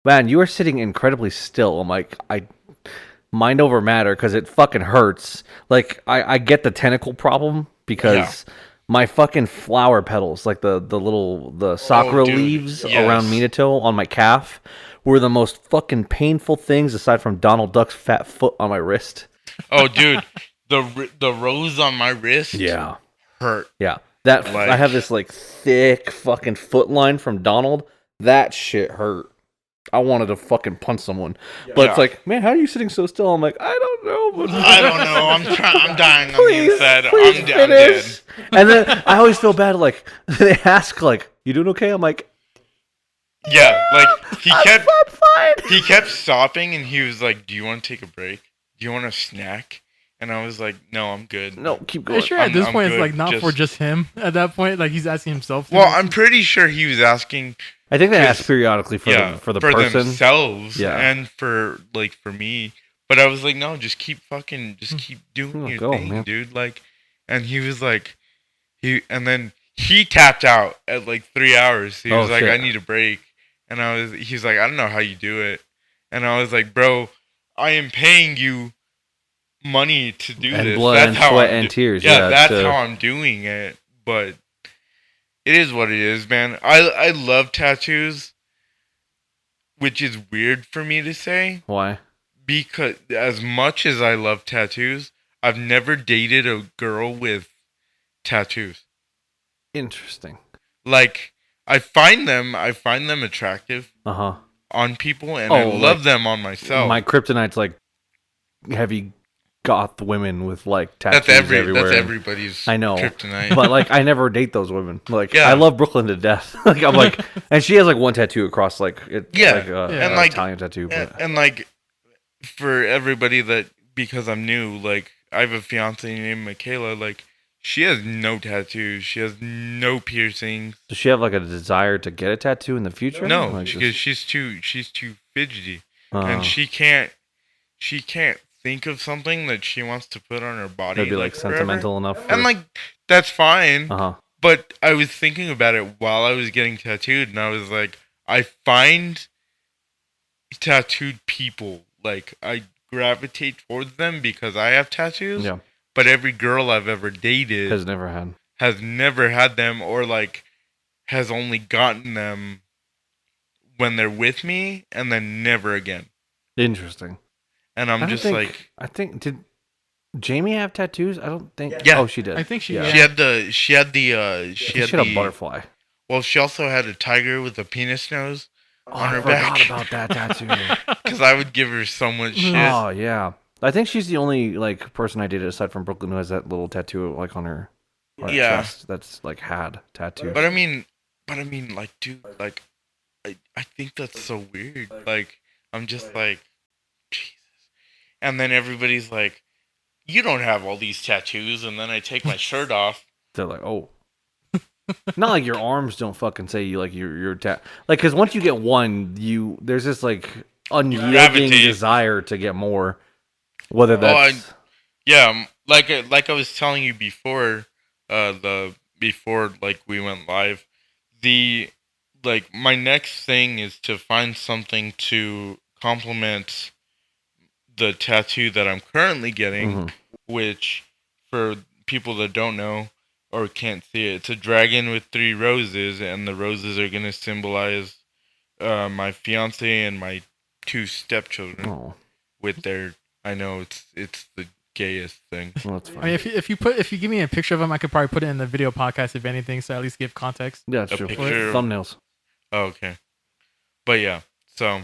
"Man, you are sitting incredibly still." I'm like, I mind over matter because it fucking hurts. Like, I get the tentacle problem because my fucking flower petals, like the sakura leaves around Minato on my calf, were the most fucking painful things aside from Donald Duck's fat foot on my wrist. Oh, dude, the rose on my wrist, hurt. Yeah, that like, I have this like thick fucking foot line from Donald. That shit hurt. I wanted to fucking punch someone, but it's like, man, how are you sitting so still? I'm like, I don't know. I don't know. I'm dying on the inside. I'm dead. And then I always feel bad. Like they ask, like, "You doing okay?" I'm like, yeah. Like he kept stopping, and he was like, "Do you want to take a break? Do you want a snack?" And I was like, "No, I'm good. No, keep going." Sure, at this point, it's like not for just him. At that point, like he's asking himself. Well, I'm pretty sure he was asking. I think they ask periodically for the person themselves and for me. But I was like, no, just keep doing your thing, man. Dude. Like, and he was like, and then he tapped out at like 3 hours. He was like, I need a break, and he's like, I don't know how you do it, and I was like, bro, I am paying you money to do and this. Blood that's and how sweat and tears. Yeah, that's how I'm doing it, but. It is what it is, man. I love tattoos, which is weird for me to say. Why? Because as much as I love tattoos, I've never dated a girl with tattoos. Interesting. Like, I find them attractive on people, and I love them on myself. My kryptonite's like heavy goth women with like tattoos everywhere. That's everybody's kryptonite. But like I never date those women. Like I love Brooklyn to death. Like I'm like, and she has like one tattoo across like and like Italian tattoo. And like for everybody that because I'm new, like I have a fiance named Michaela. Like she has no tattoos. She has no piercings. Does she have like a desire to get a tattoo in the future? No, like because she's too fidgety and she can't think of something that she wants to put on her body. That'd be like sentimental enough. And like that's fine. But I was thinking about it while I was getting tattooed, and I was like, I find tattooed people, like, I gravitate towards them because I have tattoos. Yeah. But every girl I've ever dated Has never had them, or like has only gotten them when they're with me and then never again. Interesting. And I think did Jamie have tattoos? I don't think. Yeah. Oh, she did. I think she. She Yeah. had a butterfly. Well, she also had a tiger with a penis nose on her back. I forgot about that tattoo. Because I would give her so much shit. Oh yeah, I think she's the only like person I dated aside from Brooklyn who has that little tattoo like on her chest. That's like had tattoo. But I mean, like, dude, like, I think that's so weird. Like, I'm just like, Jesus. And then everybody's like, you don't have all these tattoos. And then I take my shirt off. They're like, oh. Not like your arms don't fucking say you like you're like, because once you get one, there's this like unyielding desire to get more. Whether that's like I was telling you before, before like we went live, my next thing is to find something to complement the tattoo that I'm currently getting, which for people that don't know or can't see it, it's a dragon with 3 roses, and the roses are gonna symbolize my fiance and my 2 stepchildren. Oh. With their, I know it's the gayest thing. Well, that's fine. I mean, if you give me a picture of them, I could probably put it in the video podcast if anything, so at least give context. Yeah, that's true. Thumbnails. Oh, okay. So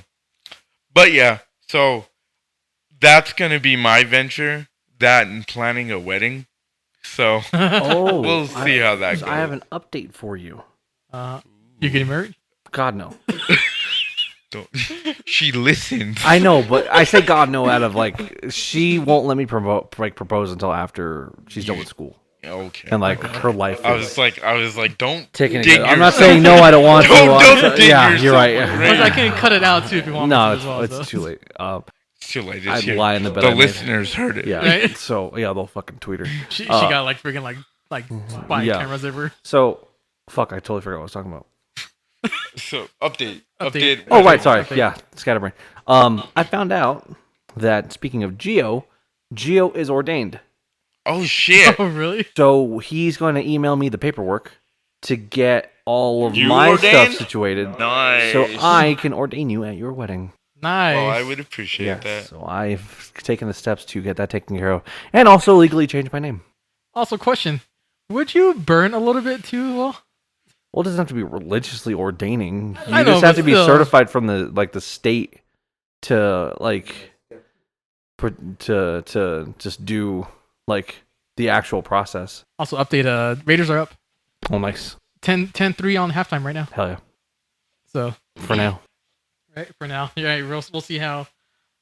that's gonna be my venture. That and planning a wedding. So we'll see how that goes. I have an update for you. You getting married? God no. She listens. I know, but I say God no out of like she won't let me propose until after she's done with school. Okay. And like her life. I was like, don't take it. dig I'm not saying no, I don't want to. Don't dig yeah, you're right. I can cut it out too if you want. No, it's too late. It's too late. I'd lie in the bed. The listeners heard it. Yeah. Right? So yeah, they'll fucking tweet her. She got like freaking like spy cameras everywhere. So fuck, I totally forgot what I was talking about. So update. Oh right, sorry. Yeah, scatterbrain. I found out that speaking of Geo is ordained. Oh shit! Oh really? So he's going to email me the paperwork to get all of my stuff situated. Nice. So I can ordain you at your wedding. Nice. Well, I would appreciate that. So I've taken the steps to get that taken care of, and also legally change my name. Also, question: would you burn a little bit too? Well, it doesn't have to be religiously ordaining. You I know, just have to be still. certified from the state to to just do like the actual process. Also, update. Raiders are up. Oh, nice. 10-3 on halftime right now. Hell yeah. So for now. Right for now. Yeah, we'll see how.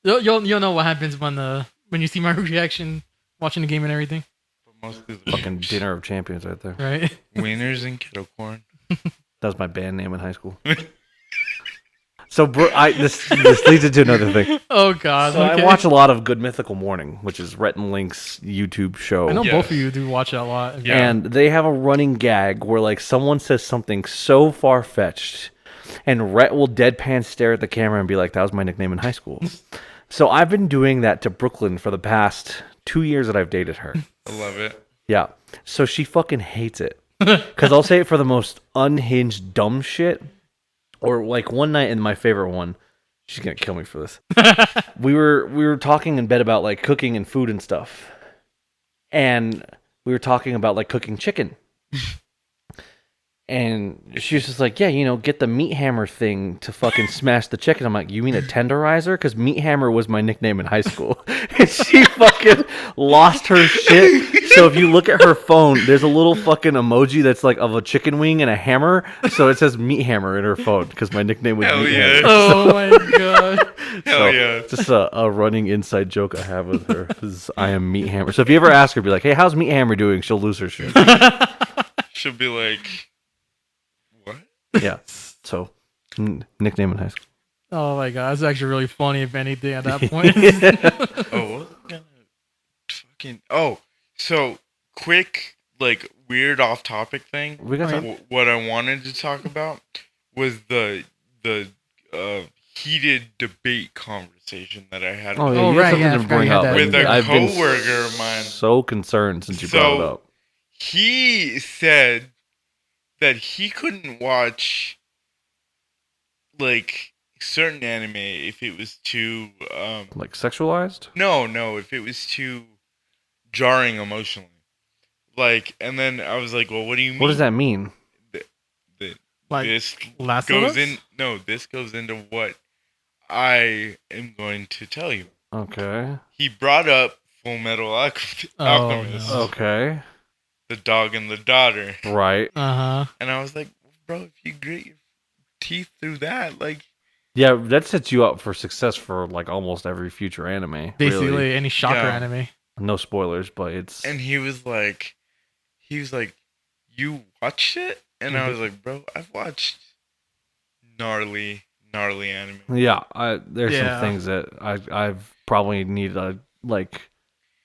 You'll know what happens when you see my reaction watching the game and everything. Mostly the fucking dinner of champions right there. Right. Wieners and kettle corn. That was my band name in high school. So this leads into another thing. Oh God! So I watch a lot of Good Mythical Morning, which is Rhett and Link's YouTube show. I know both of you do watch it a lot. Yeah. And they have a running gag where like someone says something so far fetched, and Rhett will deadpan stare at the camera and be like, "That was my nickname in high school." So I've been doing that to Brooklyn for the past 2 years that I've dated her. I love it. Yeah. So she fucking hates it. Because I'll say it for the most unhinged dumb shit. Or like one night in my favorite one, she's going to kill me for this. we were talking in bed about like cooking and food and stuff. And we were talking about like cooking chicken. And she was just like, yeah, get the meat hammer thing to fucking smash the chicken. I'm like, you mean a tenderizer? Because meat hammer was my nickname in high school. And she fucking lost her shit. So if you look at her phone, there's a little fucking emoji that's like of a chicken wing and a hammer. So it says meat hammer in her phone because my nickname was meat hammer. Oh my God. Hell yeah. Just a running inside joke I have with her is I am meat hammer. So if you ever ask her, be like, hey, how's meat hammer doing? She'll lose her shit. She'll be like... Yeah, so nickname in high school. Oh my God, that's actually really funny. If anything, at that point. So quick like weird off topic thing. What I wanted to talk about was the heated debate conversation that I had. To bring up with a coworker of mine. So concerned since you brought it up. He said that he couldn't watch like certain anime if it was too like sexualized. No, if it was too jarring emotionally. Like, and then I was like, well, what do you mean? What does that mean? This goes in. No, this goes into what I am going to tell you. Okay. He brought up Full Metal Alchemist. No. Okay. The dog and the daughter. Right. And I was like, bro, if you grit your teeth through that, like. Yeah, that sets you up for success for like almost every future anime. Basically, really. Any shocker anime. No spoilers, but it's. And he was like, you watched it? And I was like, bro, I've watched gnarly anime. Yeah, there's some things that I've probably need a like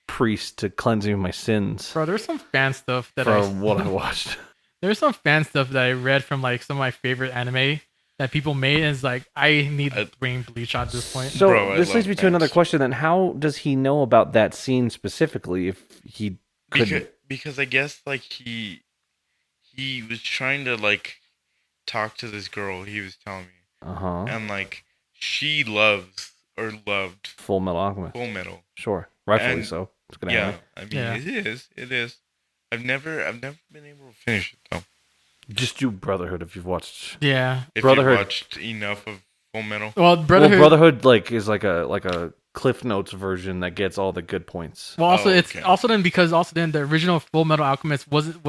priest to cleanse me of my sins. Bro, there's some fan stuff that what I watched. There's some fan stuff that I read from like some of my favorite anime that people made, and it's like I need to bring Bleach at this point. So this leads me to another question. Then, how does he know about that scene specifically? If he couldn't, because I guess like he was trying to like talk to this girl. He was telling me, and like she loved Full Metal Alchemist. Full Metal, sure, rightfully so. It's gonna happen. I mean, it is. I've never been able to finish it though. Just do Brotherhood if you've watched. Yeah, if Brotherhood. You've watched enough of Full Metal. Well, Brotherhood like is like a Cliff Notes version that gets all the good points. Well, also it's also then because the original Full Metal Alchemist wasn't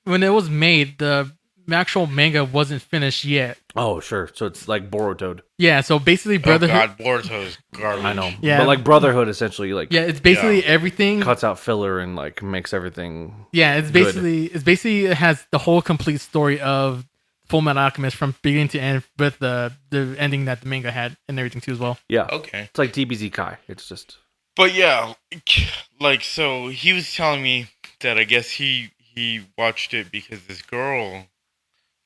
when it was made, the actual manga wasn't finished yet. Oh, sure. So it's like Boruto. Yeah, so basically Brotherhood. Oh God, Boruto's garbage. I know. Yeah, but like Brotherhood, essentially, like it's basically everything cuts out filler and like makes everything. Yeah, it has the whole complete story of Full Metal Alchemist from beginning to end with the ending that the manga had and everything too as well. Yeah. Okay. It's like DBZ Kai. It's just. But yeah, like so he was telling me that I guess he watched it because this girl,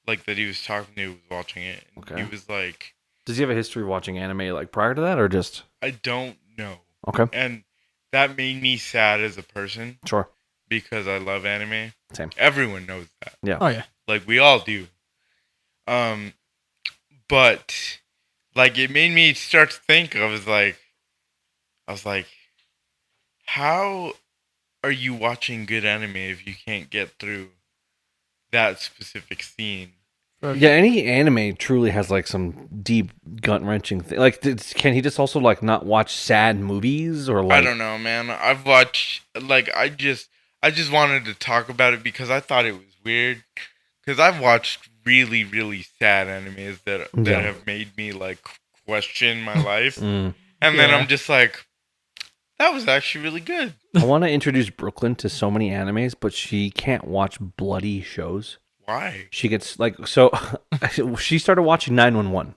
like that he was talking to, was watching it. And okay. He was like, does he have a history of watching anime like prior to that, or just? I don't know. Okay. And that made me sad as a person. Sure. Because I love anime. Same. Everyone knows that. Yeah. Oh yeah. Like we all do. But like it made me start to think. I was like, how are you watching good anime if you can't get through that specific scene? Yeah, any anime truly has like some deep gut wrenching thing. Like, can he just also like not watch sad movies or like? I don't know, man. I've watched like I just wanted to talk about it because I thought it was weird. Because I've watched really, really sad animes that have made me like question my life, and then I'm just like, that was actually really good. I want to introduce Brooklyn to so many animes, but she can't watch bloody shows. Why? She gets like so. She started watching 911,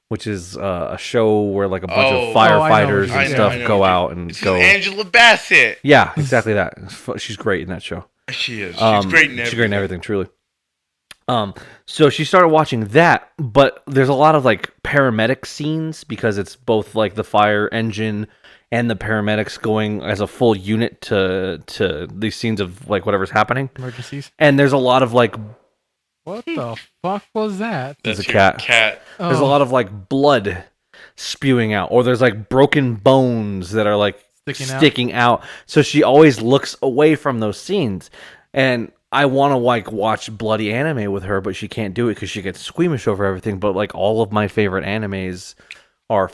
which is a show where like a bunch of firefighters and stuff go out and go. Angela Bassett. Yeah, exactly that. She's great in that show. She is. She's great in everything. She's great in everything, truly. So she started watching that, but there's a lot of like paramedic scenes because it's both like the fire engine and the paramedics going as a full unit to these scenes of like whatever's happening. Emergencies. And there's a lot of like. What the fuck was that? There's a cat. Oh. There's a lot of like blood spewing out, or there's like broken bones that are like sticking out. So she always looks away from those scenes, and I want to like watch bloody anime with her, but she can't do it because she gets squeamish over everything. But like all of my favorite animes are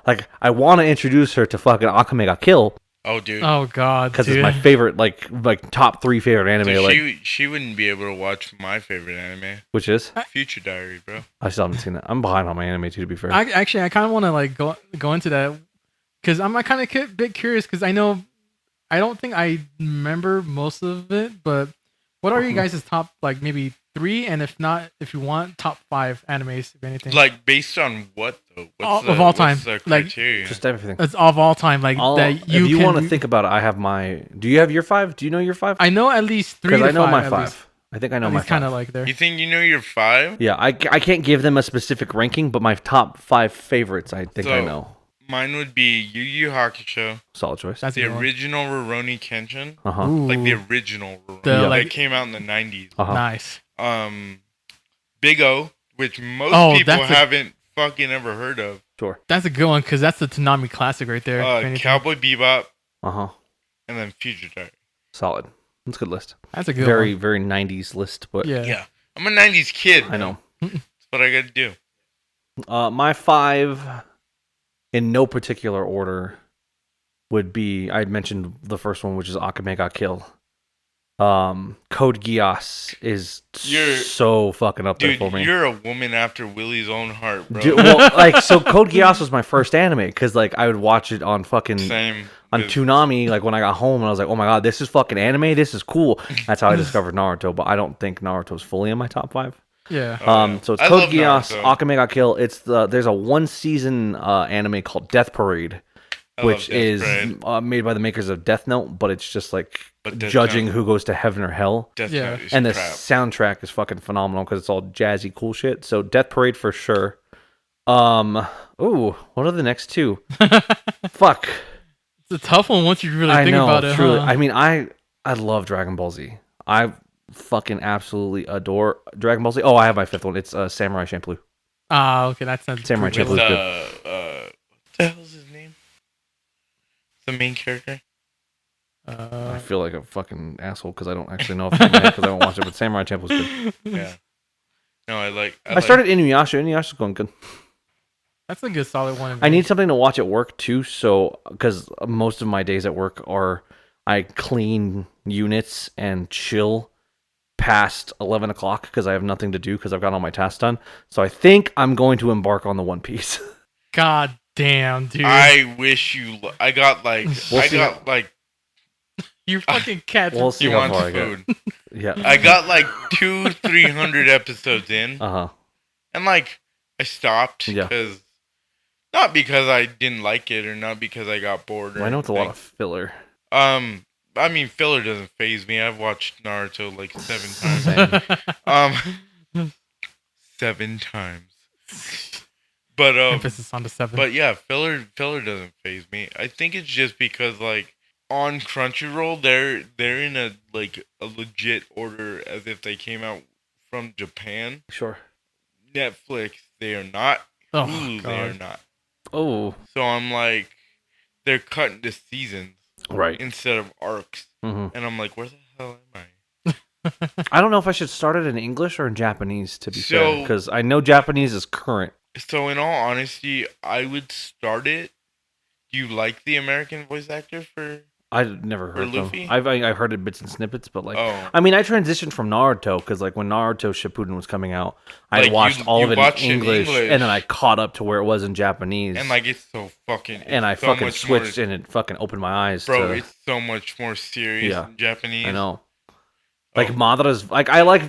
like I want to introduce her to fucking Akame ga Kill. Oh, dude. Oh, God. Because it's my favorite, like top 3 favorite anime. Dude, like she wouldn't be able to watch my favorite anime. Which is? Future Diary, bro. I still haven't seen that. I'm behind on my anime too, to be fair. I kind of want to like go into that because I'm kind of a bit curious because I don't think I remember most of it, but What are you guys' top, like, maybe 3, and if not, if you want, top 5 animes, if anything? Like, based on what, though? Of all time. What's the Like, criteria? Just everything. It's of all time. Like, that if you want to think about it, I have my... Do you have your 5? Do you know your 5? I know at least 3 to 5. Because I know my at 5. least. I think I know At my least 5. kind of like there. You think you know your 5? Yeah, I can't give them a specific ranking, but my top 5 favorites, I think I know. Mine would be Yu Yu Hakusho. Solid choice. That's the original Rurouni Kenshin. Uh-huh. Like the original Rurouni. That came out in the 90s. Uh-huh. Nice. Big O, which most people haven't fucking ever heard of. Sure. That's a good one, because that's the Toonami classic right there. Cowboy Bebop. Uh-huh. And then Future Diary. Solid. That's a good list. That's a good very, one. very 90s list. But yeah. I'm a 90s kid. I know. That's what I got to do. My 5, in no particular order, would be... I mentioned the first one, which is Akame ga Kill. Code Geass is so fucking up there for me. You're a woman after Willie's own heart, bro. So Code Geass was my first anime, because like I would watch it on fucking Toonami, like when I got home, and I was like, oh my god, this is fucking anime, this is cool. That's how I discovered Naruto, but I don't think Naruto's fully in my top 5. Yeah. So it's Code Geass, Akame ga Kill. There's a 1-season anime called Death Parade, which is made by the makers of Death Note, but it's just like judging who goes to heaven or hell. And the soundtrack is fucking phenomenal because it's all jazzy, cool shit. So Death Parade for sure. What are the next 2? Fuck. It's a tough one once you really think about it. Truly. Huh? I mean, I love Dragon Ball Z. I fucking absolutely adore Dragon Ball Z. Oh, I have my 5th one. It's Samurai Champloo. Okay, that's Samurai Champloo. What the hell's his name? The main character. I feel like a fucking asshole because I don't actually know if it's because I don't watch it, but Samurai Champloo's good. Yeah. No, I started Inuyasha. Inuyasha's going good. That's a good solid one. I need something to watch at work too, so because most of my days at work are I clean units and chill past 11 o'clock because I have nothing to do because I've got all my tasks done. So I think I'm going to embark on the One Piece. God damn, dude! I wish you. I got like. You fucking cat. We'll see how far I food. Yeah. I got like 200-300 episodes in. And like I stopped because not because I didn't like it or not because I got bored. I know it's a lot of filler. I mean, filler doesn't faze me. I've watched Naruto like 7 times. 7 times. But emphasis on the 7. But yeah, filler doesn't faze me. I think it's just because like on Crunchyroll, they're in a legit order as if they came out from Japan. Sure. Netflix, they are not. Oh, Hulu, God. they are not. Oh. So I'm like, they're cutting to seasons, right, instead of arcs, and I'm like, where the hell am I? I don't know if I should start it in English or in Japanese, to be fair, because I know Japanese is current. So in all honesty, I would start it. Do you like the American voice actor for? I've never heard of Luffy? them. I've heard it bits and snippets, but like, I mean, I transitioned from Naruto because like when Naruto Shippuden was coming out, I watched all of it in English, and then I caught up to where it was in Japanese. And like, it's so fucking. And I fucking switched, and it fucking opened my eyes. Bro, it's so much more serious in Japanese. I know. Like Madara's, like I like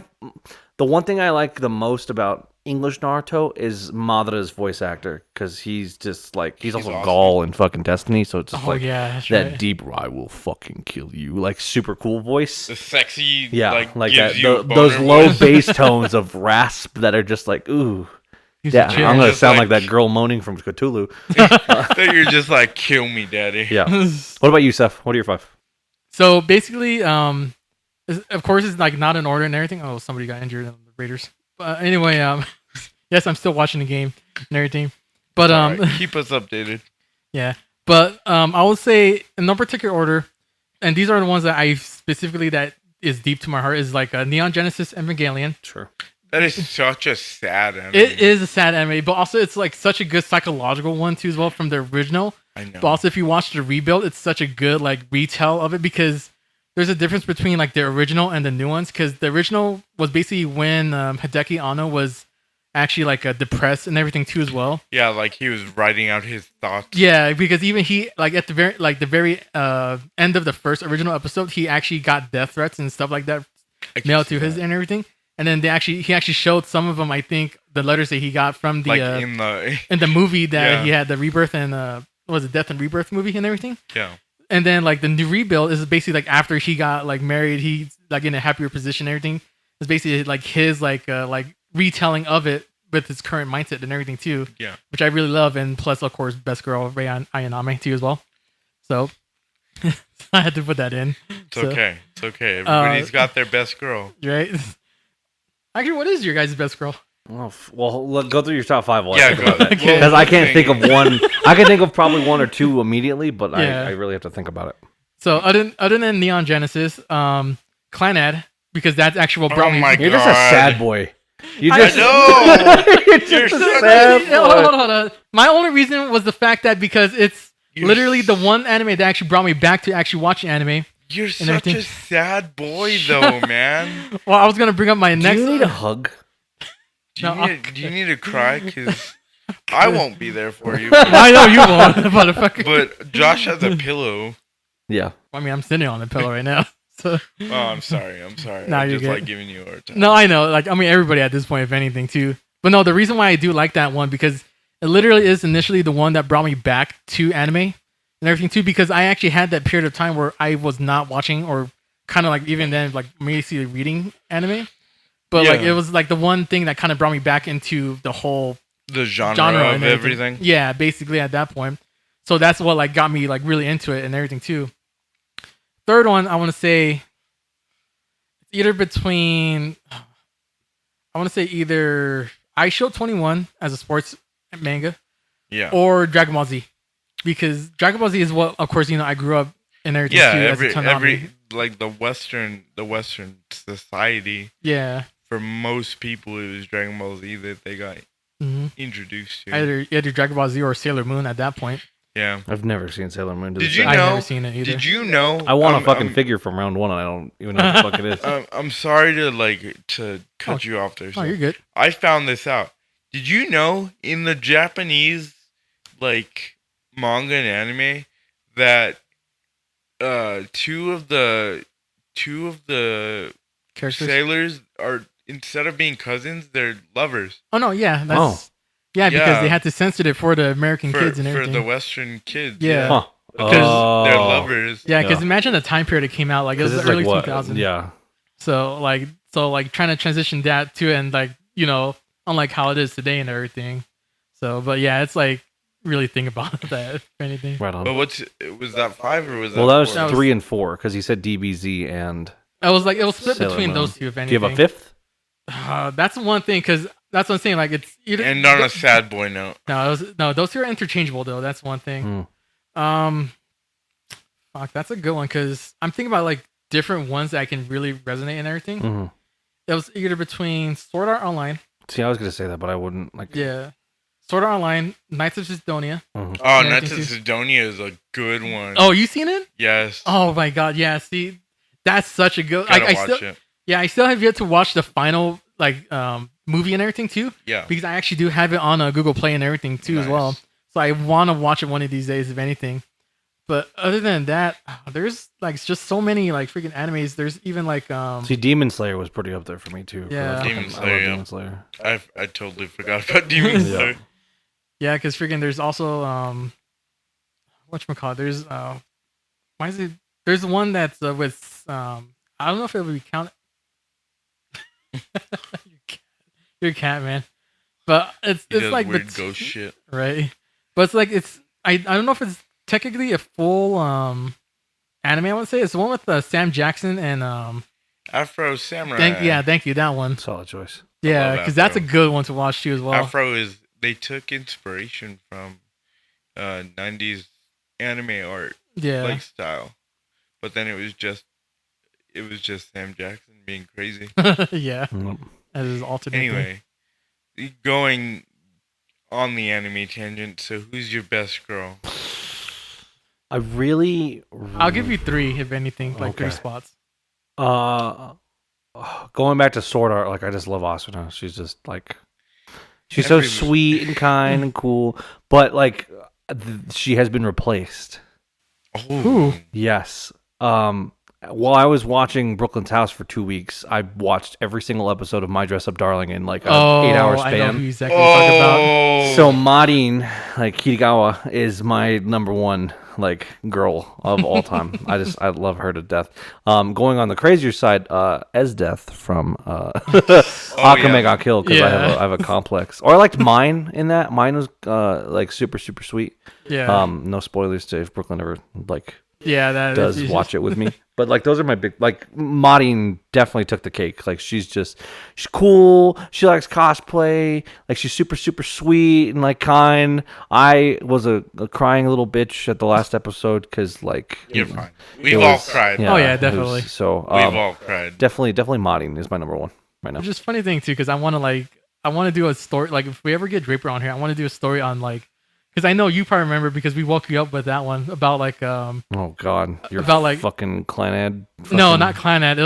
the one thing I like the most about English Naruto is Madara's voice actor because he's just like he's also awesome. Gaul in fucking Destiny, so it's just that right. Deep "I will fucking kill you" like super cool voice, the sexy like that those low bass tones of rasp that are just like ooh. I'm gonna sound like that girl moaning from Cthulhu. You're just like, kill me, daddy. Yeah. What about you, Seph? What are your 5? So basically, of course, it's like not in order and everything. Oh, somebody got injured in the Raiders. But anyway, yes, I'm still watching the game and everything. But right, keep us updated. Yeah, but I would say in no particular order, and these are the ones that I specifically that is deep to my heart is like Neon Genesis Evangelion. Sure. That is such a sad anime. It is a sad anime, but also it's like such a good psychological one too as well from the original. I know. But also if you watch the rebuild, it's such a good like retell of it because there's a difference between like the original and the new ones because the original was basically when Hideki Anno was actually like depressed and everything too as well. Yeah, like he was writing out his thoughts. Yeah, because even he like at the very end of the first original episode, he actually got death threats and stuff like that mailed to his and everything. And then he actually showed some of them. I think the letters that he got from the in the movie that he had the Rebirth and was it Death and Rebirth movie and everything. Yeah. And then like the new rebuild is basically like after he got like married, he's like in a happier position and everything. It's basically like his like retelling of it with his current mindset and everything too. Yeah. Which I really love, and plus of course best girl Rei Ayanami too as well. So I had to put that in. It's okay. Everybody's got their best girl. Right? Actually, what is your guys' best girl? Oh, well, go through your top 5. Because I can't think of one. I can think of probably one or two immediately, but I really have to think about it. So other than Neon Genesis, Clanad, because that's actually what brought me. You're just a sad boy. I know. You're just a sad boy. Hold on. My only reason was the fact that because it's literally the one anime that actually brought me back to actually watching anime. You're such a sad boy, though, man. Well, I was gonna bring up my next. Do you need a hug? Do you need to cry? Because I won't be there for you. I know you won't, motherfucker. But Josh has a pillow. Yeah. I mean, I'm sitting on the pillow right now. So. Oh, I'm sorry. Nah, I you're just good. like giving you a hard time. No, I know. Like, I mean, everybody at this point, if anything, too. But no, the reason why I do like that one because it literally is initially the one that brought me back to anime and everything too. Because I actually had that period of time where I was not watching or kind of like even then like basically reading anime. But like it was like the one thing that kind of brought me back into the whole genre of everything. Yeah, basically at that point. So that's what like got me like really into it and everything too. Third one, I want to say either between I want to say either iShow 21 as a sports manga, or Dragon Ball Z, because Dragon Ball Z is what, of course, I grew up in everything too. Every like the Western society. Yeah. For most people, it was Dragon Ball Z that they got introduced to. Either Dragon Ball Z or Sailor Moon at that point. Yeah. I've never seen Sailor Moon. Did you know? I've never seen it either. Did you know? I want a fucking figure from round 1 and I don't even know what the fuck it is. I'm sorry to cut you off there. Oh, you're good. I found this out. Did you know in the Japanese like manga and anime that two of the characters? Sailors are, instead of being cousins, they're lovers. Oh no, yeah, because they had to censor it for the American kids and everything. For the Western kids. Yeah. Huh. Because they're lovers. Yeah, because imagine the time period it came out, like it was the early 2000s. Yeah. So trying to transition that to and like, unlike how it is today and everything. So, but yeah, it's like really think about that if anything. Right on. But was that 5 or was that? Well, that was 4? 3 and 4 because he said DBZ and. I was like, it was split Sailor between Moon. those two, if anything. Do you have a 5th? That's one thing, because that's what I'm saying. Like, it's either. And on a sad boy note. No, those two are interchangeable, though. That's one thing. Fuck, that's a good one, because I'm thinking about, like, different ones that I can really resonate and everything. Mm-hmm. It was either between Sword Art Online. See, I was going to say that, but I wouldn't. Yeah. Sword Art Online, Knights of Sidonia. Mm-hmm. Oh, Knights of Sidonia is a good one. Oh, you seen it? Yes. Oh, my God. Yeah, see, that's such a good... Gotta watch it. Yeah, I still have yet to watch the final movie and everything too. Yeah. Because I actually do have it on Google Play and everything too as well. So I want to watch it one of these days, if anything. But other than that, there's like just so many like freaking animes. There's even like See, Demon Slayer was pretty up there for me too. Yeah. Demon Slayer. I love Demon Slayer. I totally forgot about Demon Slayer. Yeah, because freaking there's also whatchamacallit, there's why is it? There's one that's with I don't know if it would be counted. Your cat, man. But it's like weird ghost shit, right? But it's like I don't know if it's technically a full anime. I would say it's the one with Sam Jackson and Afro Samurai. Thank you, that one. Solid choice. Yeah, because that's a good one to watch too as well. Afro they took inspiration from 90s anime art, like style, but then it was just Sam Jackson being crazy. Yeah. As his alternate. Anyway, going on the anime tangent, so who's your best girl? I'll give you 3, if anything, like 3 spots. Going back to Sword Art, like I just love Asuna. She's just like she's so sweet and kind and cool, but like she has been replaced. Oh. Yes. while I was watching Brooklyn's House for 2 weeks, I watched every single episode of My Dress Up Darling in like an 8-hour span. I know who exactly you're talking about. So Marin, like Kitagawa, is my number one like girl of all time. I love her to death. Going on the crazier side, Esdeath from Akame ga Kill, because I have a complex. Or I liked Mine in that. Mine was like super super sweet. Yeah. No spoilers to if Brooklyn ever like does watch it with me. But like those are my big like Marin definitely took the cake. Like she's cool. She likes cosplay. Like she's super super sweet and like kind. I was a crying little bitch at the last episode because like you're fine. We've all cried. Yeah, oh yeah, definitely. So we've all cried. Definitely Marin is my number one right now. Which is funny thing too, because I want to do a story. Like if we ever get Draper on here, I want to do a story on like. Because I know you probably remember because we woke you up with that one about like oh god, you're about like fucking Clanad. No, not Clanad. It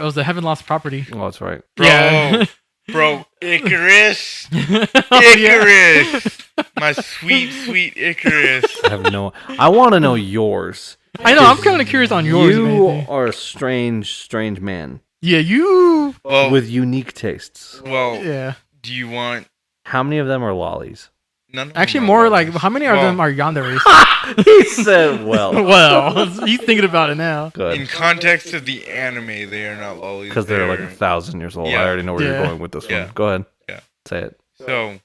was a Heaven Lost Property. Oh, that's right. Bro, Icarus. Icarus. My sweet Icarus. I want to know yours. I know. I'm kind of curious on yours. You are a strange man. Yeah, you with unique tastes. Well, yeah. Do you want? How many of them are lollies? Actually, more like how many of them are yanderes? He said, "Well, he's thinking about it now." Good. In context of the anime, they are not lollies because they're like 1,000 years old. Yeah. I already know where you're going with this one. Go ahead. Yeah, say it. So,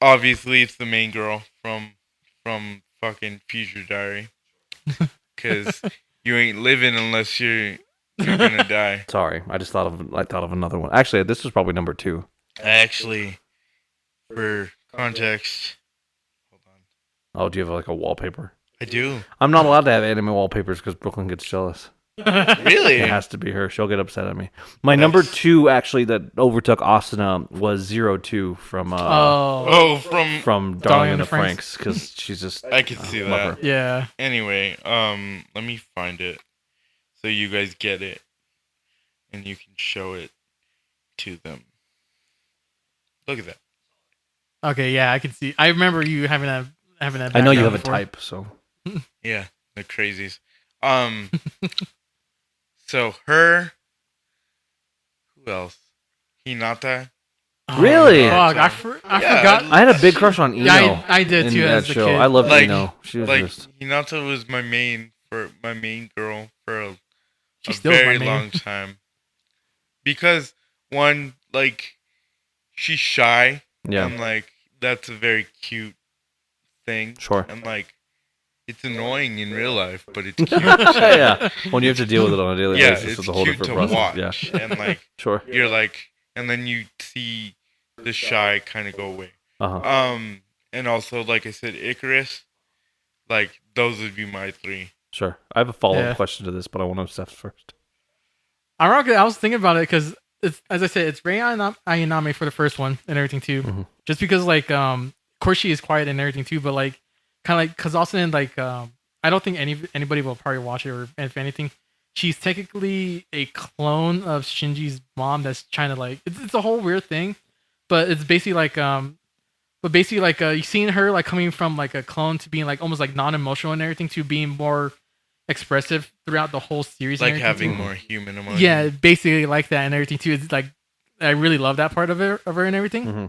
obviously, it's the main girl from fucking Future Diary, because you ain't living unless you're gonna die. Sorry, I thought of another one. Actually, this was probably number 2. Actually, for context, hold on. Oh, do you have like a wallpaper? I do. I'm not allowed to have anime wallpapers because Brooklyn gets jealous. Really? It has to be her. She'll get upset at me. My number 2 actually that overtook Asuna was 02 from from Darling in the Franxx, because she's just I could see that. Her. Yeah. Anyway, let me find it so you guys get it and you can show it to them. Look at that. Okay, yeah, I can see. I remember you having that. I know you have before. A type, so yeah, the crazies. So her. Who else? Hinata. Really? I forgot. I had a big crush on Ino. Yeah, I did too. As a kid. I loved Ino. She was just Hinata was my main girl for a very long time. Because one, like, she's shy. Yeah. And like that's a very cute thing. Sure. And like it's annoying in real life, but it's cute. Yeah. When you have to deal with it on a daily basis, it's a whole cute different to process. watch. And like sure. You're like, and then you see the shy kind of go away. Uh-huh. And also like I said, Icarus, like those would be my 3. Sure. I have a follow-up question to this, but I want to Seph first. Ironically, I was thinking about it because it's, as I said, it's Rei Ayanami for the first one and everything too. Mm-hmm. Just because like of course she is quiet and everything too, but like kind of like because also in like I don't think anybody will probably watch it, or if anything, she's technically a clone of Shinji's mom that's trying to like it's a whole weird thing, but it's basically like you've seen her like coming from like a clone to being like almost like non-emotional and everything to being more expressive throughout the whole series, like having more human emotion. Yeah, basically like that and everything too. It's like I really love that part of her and everything. Mm-hmm.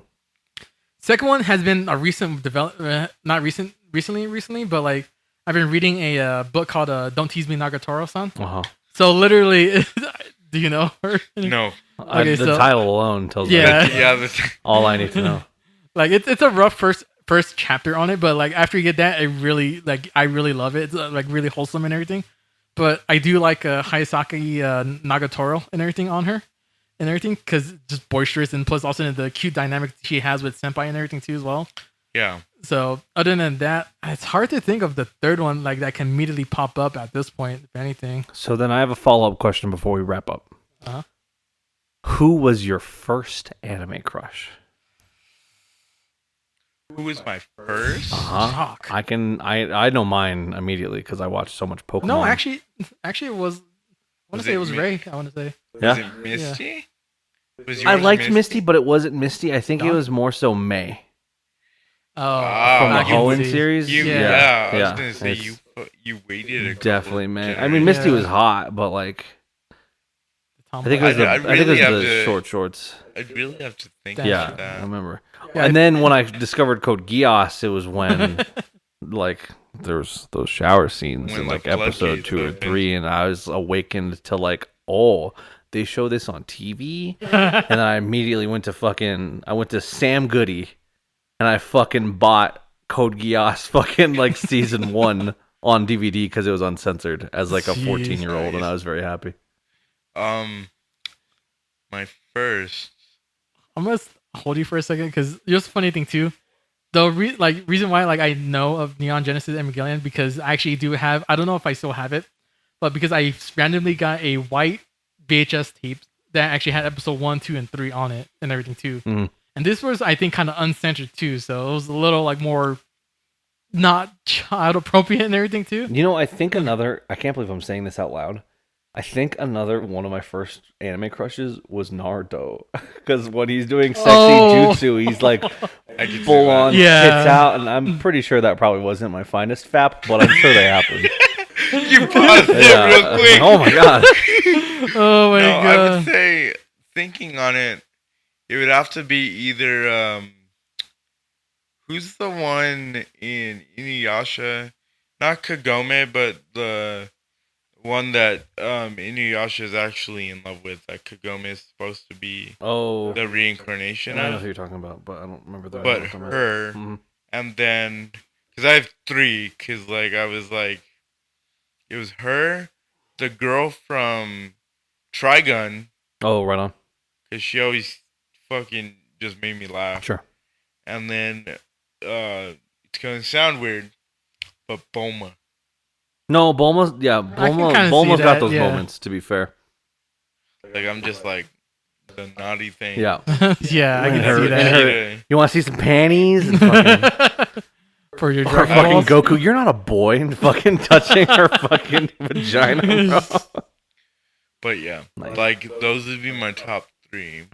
Second one has been a recent development, not recently, but like I've been reading a book called "Don't Tease Me, Nagatoro-san." Uh-huh. So literally, do you know her? No. Okay, the title alone tells me all I need to know. Like it's a rough first chapter on it, but like after you get that, I really love it. It's like really wholesome and everything. But I do like Hayasaki Nagatoro and everything on her and everything, because just boisterous, and plus also the cute dynamic she has with Senpai and everything too as well. Yeah. So other than that, it's hard to think of the third one like that can immediately pop up at this point, if anything. So then I have a follow-up question before we wrap up. Uh-huh. Who was your first anime crush? Who was my first? Uh-huh. I know mine immediately because I watched so much Pokemon. No, actually it was. I want to say it was Ray. I want to say. Yeah. Was it Misty? Yeah. I liked Misty, but it wasn't Misty. I think it was more so May. Oh, from the Hoenn series. I was gonna say you You waited. Definitely, man. I mean, Misty was hot, but like, I think it was the short shorts. I'd really have to think. Yeah, that. I remember. Yeah, and then when I discovered Code Geass, it was when like there's those shower scenes in like episode 2 or 3, and I was awakened to like, oh, they show this on TV, and I immediately went to Sam Goody, and I fucking bought Code Geass fucking like season 1 on DVD because it was uncensored as like a 14-year-old, and I was very happy. My first. I'm gonna hold you for a second because here's a funny thing too. The reason why like I know of Neon Genesis Evangelion because I actually do have. I don't know if I still have it, but because I randomly got a white VHS tape that actually had episode 1, 2, and 3 on it and everything too. Mm-hmm. And this was, I think, kind of uncensored too, so it was a little like more not child appropriate and everything too. You know, I think I can't believe I'm saying this out loud. I think another one of my first anime crushes was Naruto, because when he's doing sexy jutsu, he's like full on tits out, and I'm pretty sure that probably wasn't my finest fap, but I'm sure they happened. You paused it real quick. Oh my god. Oh my god. I would say, thinking on it, it would have to be either who's the one in Inuyasha? Not Kagome, but the one that Inuyasha is actually in love with. That Kagome is supposed to be the reincarnation. I know who you're talking about, but I don't remember the. But her, and then because I have 3, because like I was like, it was her, the girl from Trigun. Oh, right on. Because she always fucking just made me laugh. Sure. And then it's gonna sound weird, but Bulma. No, Bulma's Bulma's got those moments, to be fair. Like I'm just like the naughty thing. Yeah. Yeah, I can see that. You want to see some panties? And fucking, for your or fucking Goku, you're not a boy, and fucking touching her fucking vagina, bro. But yeah, like those would be my top 3.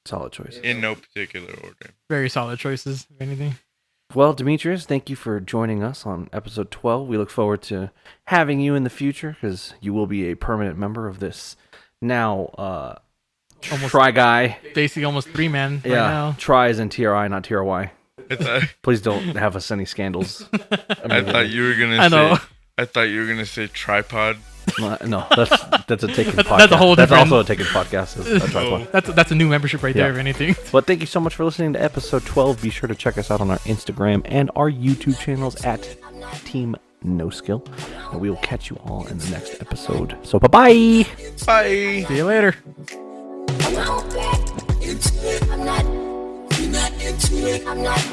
Solid choice. In no particular order. Very solid choices, if anything. Well, Demetrius, thank you for joining us on episode 12. We look forward to having you in the future because you will be a permanent member of this now Try Guy. Basically almost 3-man right now. Try is in TRI, not TRY. Please don't have us any scandals. I thought you were going to say tripod. No, that's a taken podcast. That's a whole different... That's also a taken podcast. That's a new membership right there, if anything. But thank you so much for listening to episode 12. Be sure to check us out on our Instagram and our YouTube channels at Team No Skill. And we will catch you all in the next episode. So bye-bye. Bye. See you later. I'm not into it. I'm not into it. I'm not.